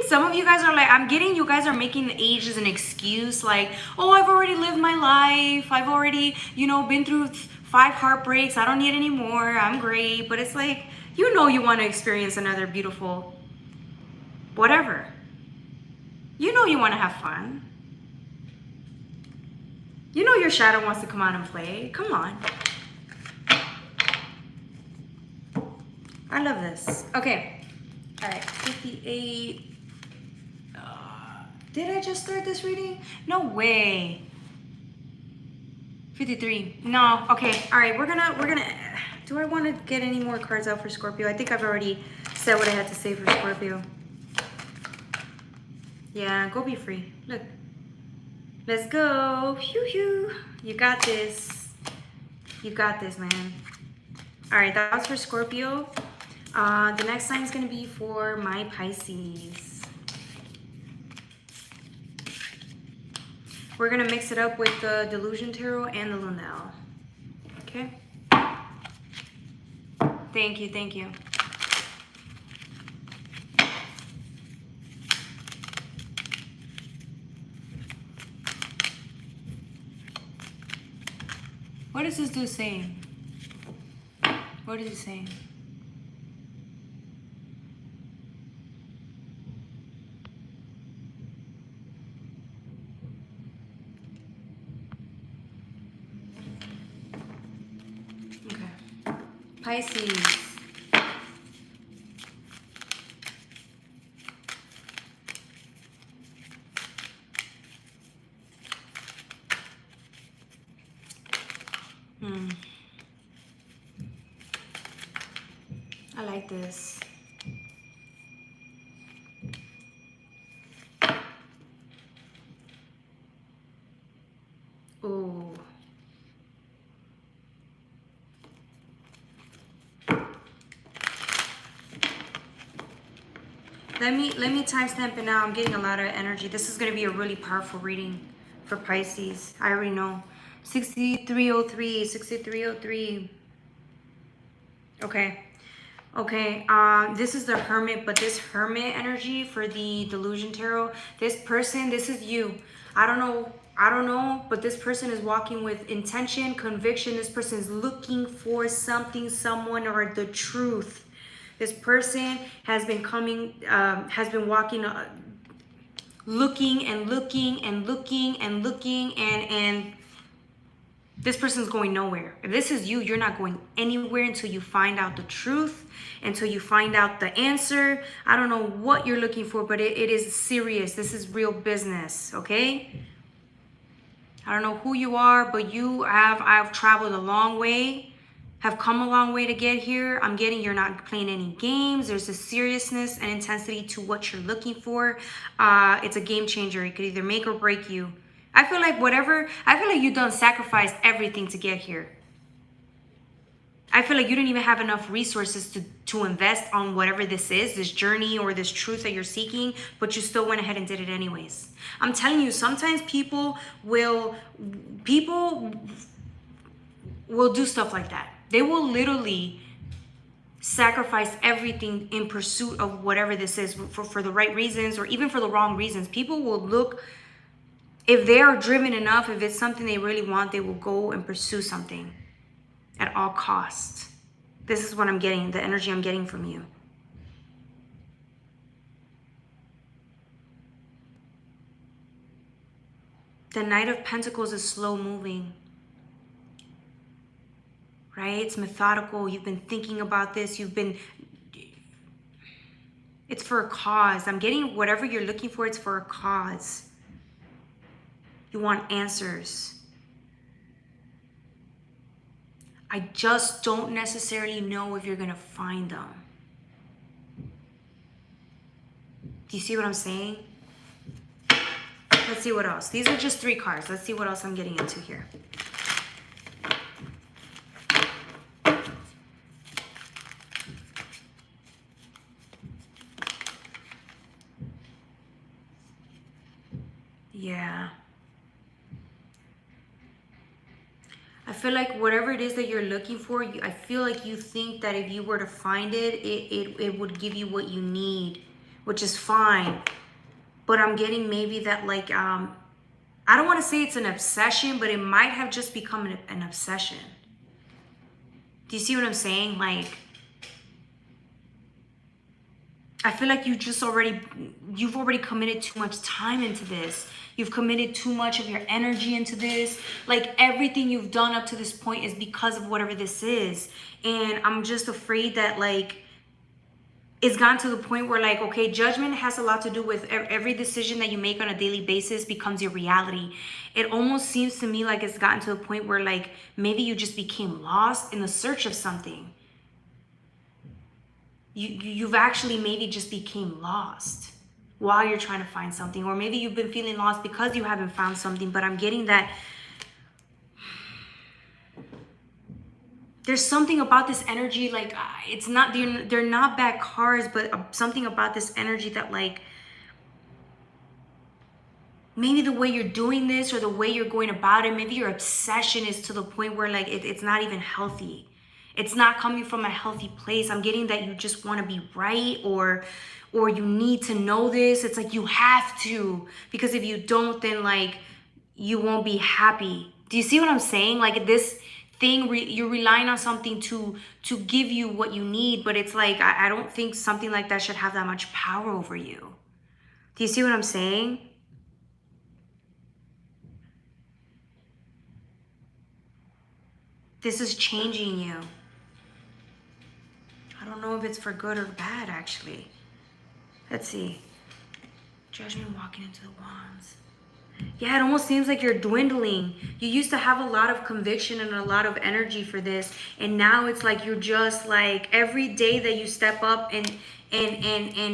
Some of you guys are like, I'm getting you guys are making age as an excuse, like, oh, I've already lived my life. I've already, you know, been through 5 heartbreaks. I don't need any more. I'm great. But it's like, you know, you want to experience another beautiful whatever. You know you want to have fun. You know your shadow wants to come out and play. Come on. I love this. Okay. All right. 58. Did I just start this reading? No way. 53. No. Okay. All right. We're gonna. Do I want to get any more cards out for Scorpio? I think I've already said what I had to say for Scorpio. Yeah. Go be free. Look. Let's go. Phew, phew. You got this. You got this, man. All right. That was for Scorpio. The next sign is going to be for my Pisces. We're going to mix it up with the Delusion Tarot and the Lunel. Okay? Thank you, thank you. What is this dude saying? What is he saying? Pisces. I like this. Ooh. Let me timestamp it now. I'm getting a lot of energy. This is going to be a really powerful reading for Pisces. I already know. 6303, 6303. Okay. Okay. This is the Hermit, but this Hermit energy for the Delusion Tarot, this person, this is you. I don't know, but this person is walking with intention, conviction. This person is looking for something, someone, or the truth. This person has been coming, has been walking, looking and looking and looking and looking, and this person's going nowhere. If this is you, you're not going anywhere until you find out the truth, until you find out the answer. I don't know what you're looking for, but it is serious. This is real business, okay? I don't know who you are, but I've traveled a long way. Have come a long way to get here. I'm getting you're not playing any games. There's a seriousness and intensity to what you're looking for. It's a game changer. It could either make or break you. I feel like you've done sacrificed everything to get here. I feel like you didn't even have enough resources to invest on whatever this is, this journey or this truth that you're seeking, but you still went ahead and did it anyways. I'm telling you, sometimes people will do stuff like that. They will literally sacrifice everything in pursuit of whatever this is for the right reasons or even for the wrong reasons. People will look, if they are driven enough, if it's something they really want, they will go and pursue something at all costs. This is what I'm getting, the energy I'm getting from you. The Knight of Pentacles is slow moving, right? It's methodical. You've been thinking about this. It's for a cause. I'm getting whatever you're looking for, it's for a cause. You want answers. I just don't necessarily know if you're going to find them. Do you see what I'm saying? Let's see what else. These are just 3 cards. Let's see what else I'm getting into here. Yeah. I feel like whatever it is that you're looking for, I feel like you think that if you were to find it, it would give you what you need, which is fine. But I'm getting maybe that like, I don't want to say it's an obsession, but it might have just become an obsession. Do you see what I'm saying? Like, I feel like you've already committed too much time into this. You've committed too much of your energy into this. Like everything you've done up to this point is because of whatever this is. And I'm just afraid that like, it's gotten to the point where like, okay, judgment has a lot to do with every decision that you make on a daily basis becomes your reality. It almost seems to me like it's gotten to a point where like, maybe you just became lost in the search of something. You've actually maybe just became lost while you're trying to find something. Or maybe you've been feeling lost because you haven't found something. But I'm getting that there's something about this energy, like it's not, they're not bad cards, but something about this energy that like, maybe the way you're doing this or the way you're going about it, maybe your obsession is to the point where like it's not even healthy. It's not coming from a healthy place. I'm getting that you just want to be right or you need to know this. It's like you have to, because if you don't, then like you won't be happy. Do you see what I'm saying? Like this thing, you're relying on something to give you what you need, but it's like, I don't think something like that should have that much power over you. Do you see what I'm saying? This is changing you. I don't know if it's for good or bad, actually. Let's see. Judgment walking into the wands. Yeah, it almost seems like you're dwindling. You used to have a lot of conviction and a lot of energy for this. And now it's like you're just like every day that you step up and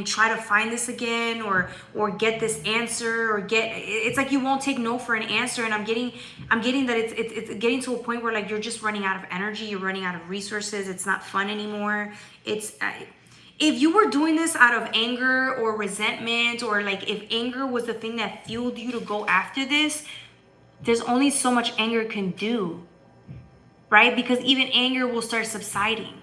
try to find this again or get this answer or it's like you won't take no for an answer. And I'm getting that it's getting to a point where like you're just running out of energy, you're running out of resources, it's not fun anymore. It's if you were doing this out of anger or resentment, or like if anger was the thing that fueled you to go after this, there's only so much anger can do, right? Because even anger will start subsiding.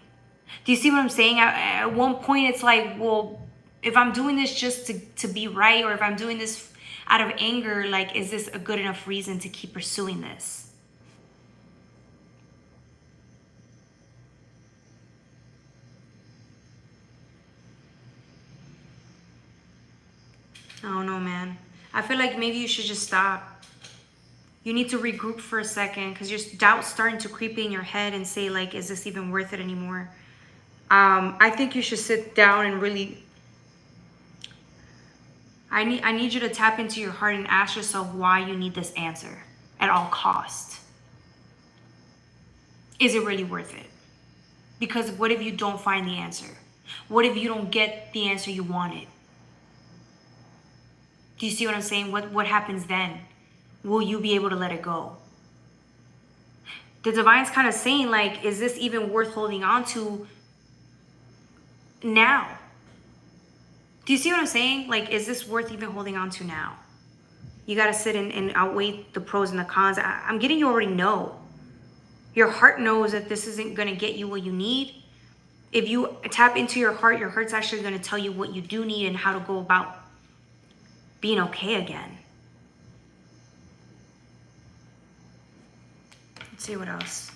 Do you see what I'm saying? At one point, it's like, well, if I'm doing this just to be right, or if I'm doing this out of anger, like, is this a good enough reason to keep pursuing this? I don't know, man. I feel like maybe you should just stop. You need to regroup for a second, because your doubt's starting to creep in your head and say, like, is this even worth it anymore? I think you should sit down and really... I need you to tap into your heart and ask yourself why you need this answer at all costs. Is it really worth it? Because what if you don't find the answer? What if you don't get the answer you wanted? Do you see what I'm saying? What happens then? Will you be able to let it go? The divine's kind of saying, like, is this even worth holding on to now? Do you see what I'm saying? Like, is this worth even holding on to now? You got to sit and outweigh the pros and the cons. I'm getting you already know. Your heart knows that this isn't going to get you what you need. If you tap into your heart's actually going to tell you what you do need and how to go about being okay again. Let's see what else.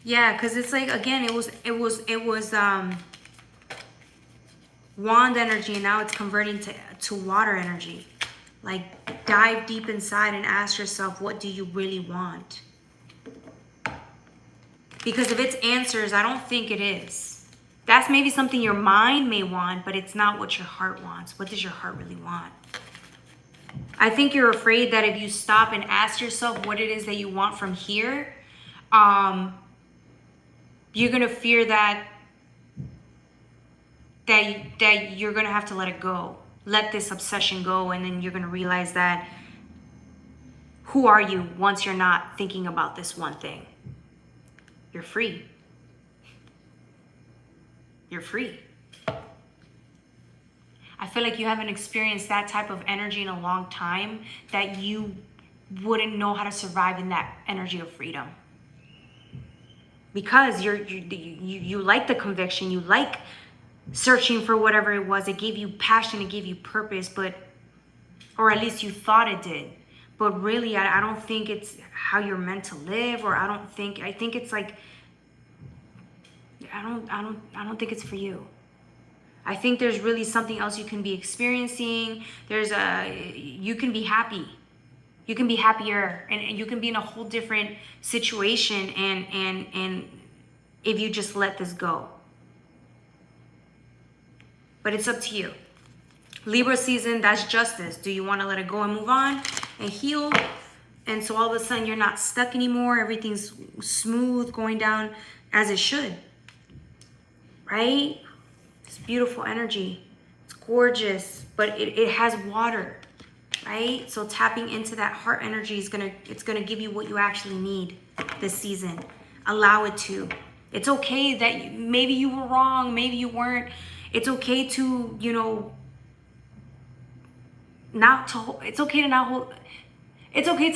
Yeah, because it's like, again, it was wand energy, and now it's converting to water energy. Like, dive deep inside and ask yourself, what do you really want? Because if it's answers, I don't think it is. That's maybe something your mind may want, but it's not what your heart wants. What does your heart really want? I think you're afraid that if you stop and ask yourself what it is that you want from here, you're gonna fear that you're gonna have to let it go. Let this obsession go, and then you're gonna realize that who are you once you're not thinking about this one thing? You're free. You're free. I feel like you haven't experienced that type of energy in a long time, that you wouldn't know how to survive in that energy of freedom. Because you like the conviction, you like searching for whatever it was. It gave you passion, it gave you purpose, but, or at least you thought it did. But really, I don't think it's how you're meant to live, or I think it's like, I don't think it's for you. I think there's really something else you can be experiencing. You can be happy. You can be happier, and you can be in a whole different situation, and if you just let this go. But it's up to you. Libra season, that's justice. Do you want to let it go and move on and heal? And so all of a sudden you're not stuck anymore. Everything's smooth, going down as it should. Right? It's beautiful energy. It's gorgeous, but it has water. Right? So tapping into that heart energy is it's gonna give you what you actually need this season. Allow it to. It's okay that maybe you were wrong, maybe you weren't. It's okay to, it's okay to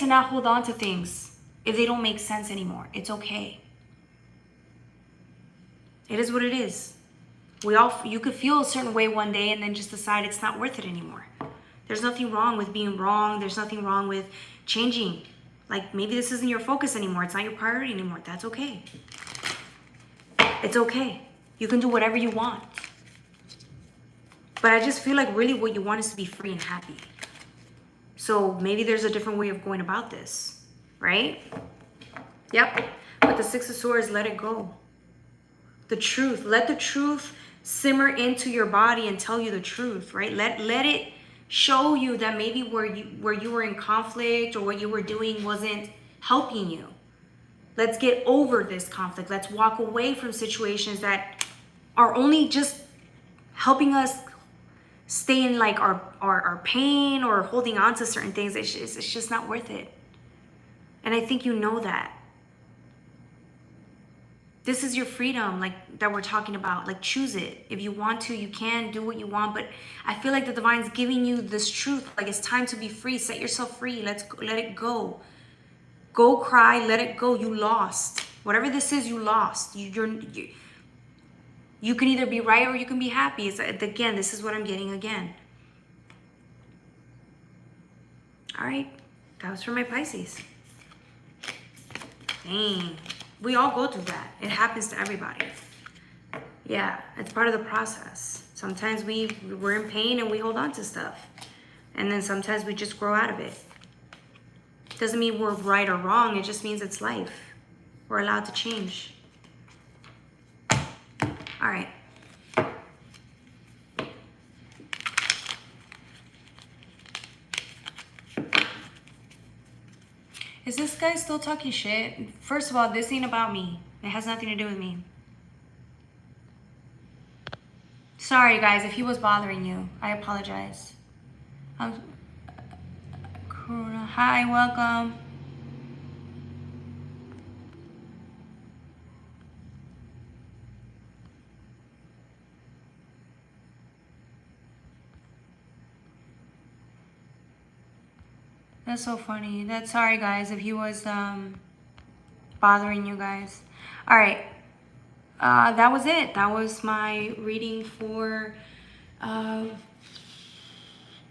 not hold on to things if they don't make sense anymore. It's okay. It is what it is. You could feel a certain way one day and then just decide it's not worth it anymore. There's nothing wrong with being wrong. There's nothing wrong with changing. Like, maybe this isn't your focus anymore. It's not your priority anymore. That's okay. It's okay. You can do whatever you want. But I just feel like really what you want is to be free and happy. So maybe there's a different way of going about this, right? Yep. But the Six of Swords, let it go. The truth. Let the truth simmer into your body and tell you the truth, right? Let it show you that maybe where you were in conflict, or what you were doing wasn't helping you. Let's get over this conflict. Let's walk away from situations that are only just helping us stay in like our pain, or holding on to certain things. It's just not worth it. And I think you know that. This is your freedom, like, that we're talking about. Like, choose it. If you want to, you can do what you want. But I feel like the divine's giving you this truth. Like, it's time to be free. Set yourself free. Let it go. Go cry. Let it go. You lost. Whatever this is, you lost. You can either be right or you can be happy. Again, this is what I'm getting again. All right. That was for my Pisces. Dang. We all go through that. It happens to everybody. Yeah, it's part of the process. Sometimes we're in pain and we hold on to stuff. And then sometimes we just grow out of it. Doesn't mean we're right or wrong. It just means it's life. We're allowed to change. All right. Is this guy still talking shit? First of all, this ain't about me. It has nothing to do with me. Sorry, guys, if he was bothering you. I apologize. Hi, welcome. That's so funny. Sorry, guys, if he was bothering you guys. All right. That was it. That was my reading for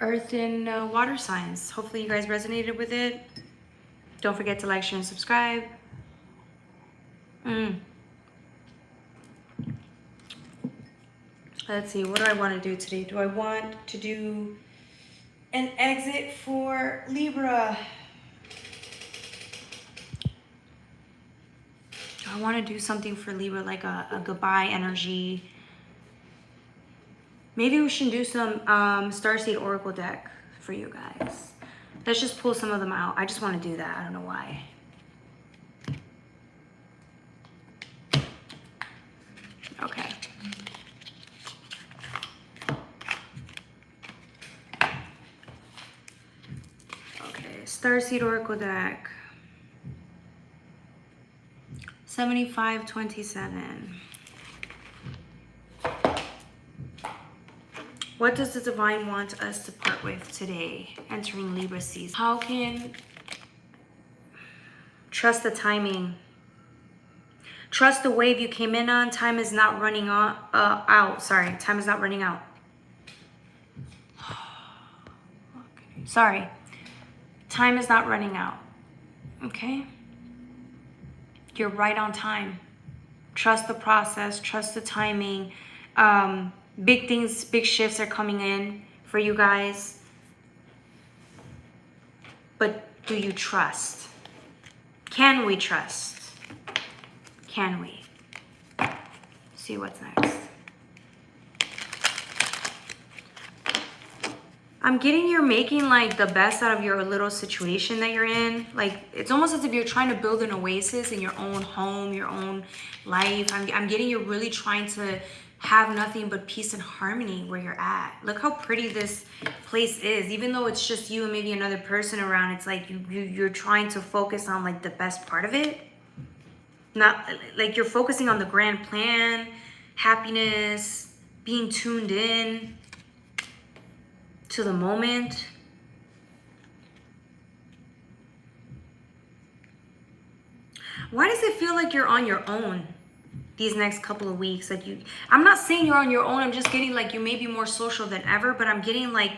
Earth and water signs. Hopefully you guys resonated with it. Don't forget to like, share, and subscribe. Let's see, what do I want to do today? Do I want to do an exit for Libra? Do I want to do something for Libra, like a goodbye energy? Maybe we should do some Starseed Oracle deck for you guys. Let's just pull some of them out. I just want to do that. I don't know why. Okay. Okay, Starseed Oracle deck. 7527. What does the divine want us to part with today, entering Libra season? How can trust the timing? Trust the wave you came in on. Time is not running out. Sorry, time is not running out. Okay. Sorry, time is not running out. Okay? You're right on time. Trust the process. Trust the timing. Big things, big shifts are coming in for you guys. But do you trust? Can we trust? Can we? See what's next. I'm getting you're making like the best out of your little situation that you're in. Like it's almost as if you're trying to build an oasis in your own home, your own life. I'm getting you're really trying to have nothing but peace and harmony where you're at. Look how pretty this place is. Even though it's just you and maybe another person around, it's like you're trying to focus on like the best part of it. Not like you're focusing on the grand plan, happiness, being tuned in to the moment. Why does it feel like you're on your own these next couple of weeks? Like I'm not saying you're on your own. I'm just getting like you may be more social than ever, but I'm getting like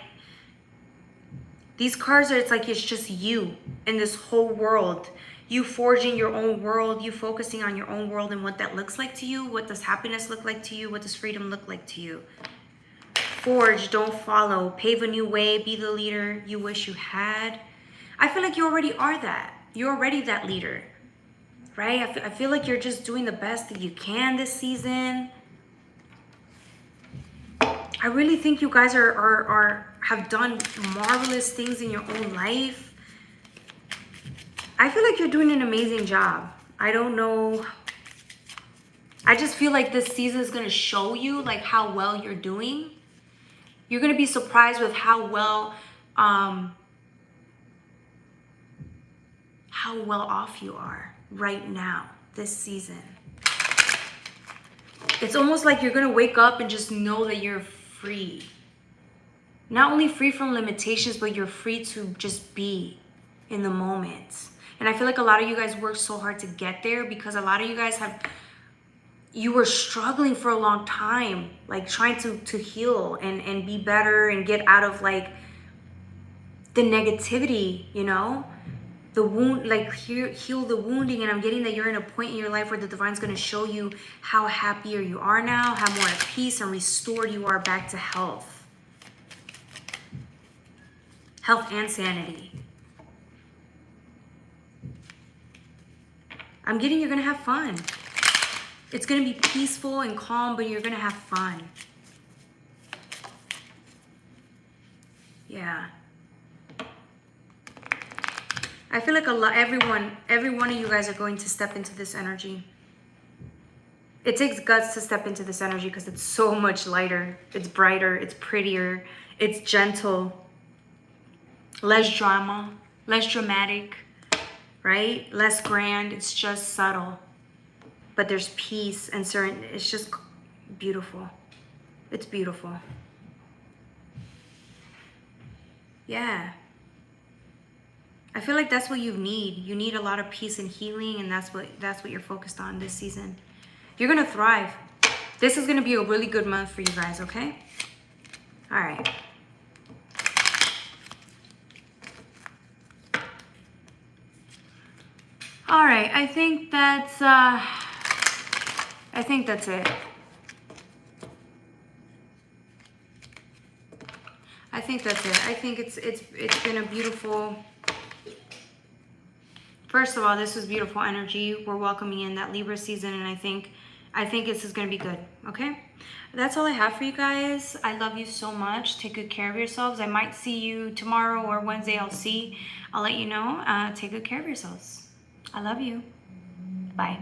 these cards are, it's like it's just you in this whole world. You forging your own world, you focusing on your own world and what that looks like to you. What does happiness look like to you? What does freedom look like to you? Forge, don't follow. Pave a new way, be the leader you wish you had. I feel like you already are that. You're already that leader, right? I feel like you're just doing the best that you can this season. I really think you guys have done marvelous things in your own life. I feel like you're doing an amazing job. I don't know. I just feel like this season is going to show you like how well you're doing. You're going to be surprised with how well off you are right now, this season. It's almost like you're going to wake up and just know that you're free. Not only free from limitations, but you're free to just be in the moment. And I feel like a lot of you guys worked so hard to get there because a lot of you guys you were struggling for a long time, like trying to heal and be better and get out of like the negativity, you know, the wound, like heal the wounding. And I'm getting that you're in a point in your life where the divine's going to show you how happier you are now, how more at peace and restored you are back to health and sanity. I'm getting you're going to have fun. It's going to be peaceful and calm, but you're going to have fun. Yeah. I feel like every one of you guys are going to step into this energy. It takes guts to step into this energy because it's so much lighter. It's brighter. It's prettier. It's gentle. Less drama. Less dramatic. Right? Less grand. It's just subtle. But there's peace and certain. It's just beautiful. It's beautiful. Yeah. I feel like that's what you need. You need a lot of peace and healing, and that's what you're focused on this season. You're gonna thrive. This is gonna be a really good month for you guys, okay? All right. All right, I think that's I think that's it. I think that's it. I think it's been a beautiful... First of all, this was beautiful energy. We're welcoming in that Libra season, and I think this is going to be good, okay? That's all I have for you guys. I love you so much. Take good care of yourselves. I might see you tomorrow or Wednesday. I'll let you know. Take good care of yourselves. I love you. Bye.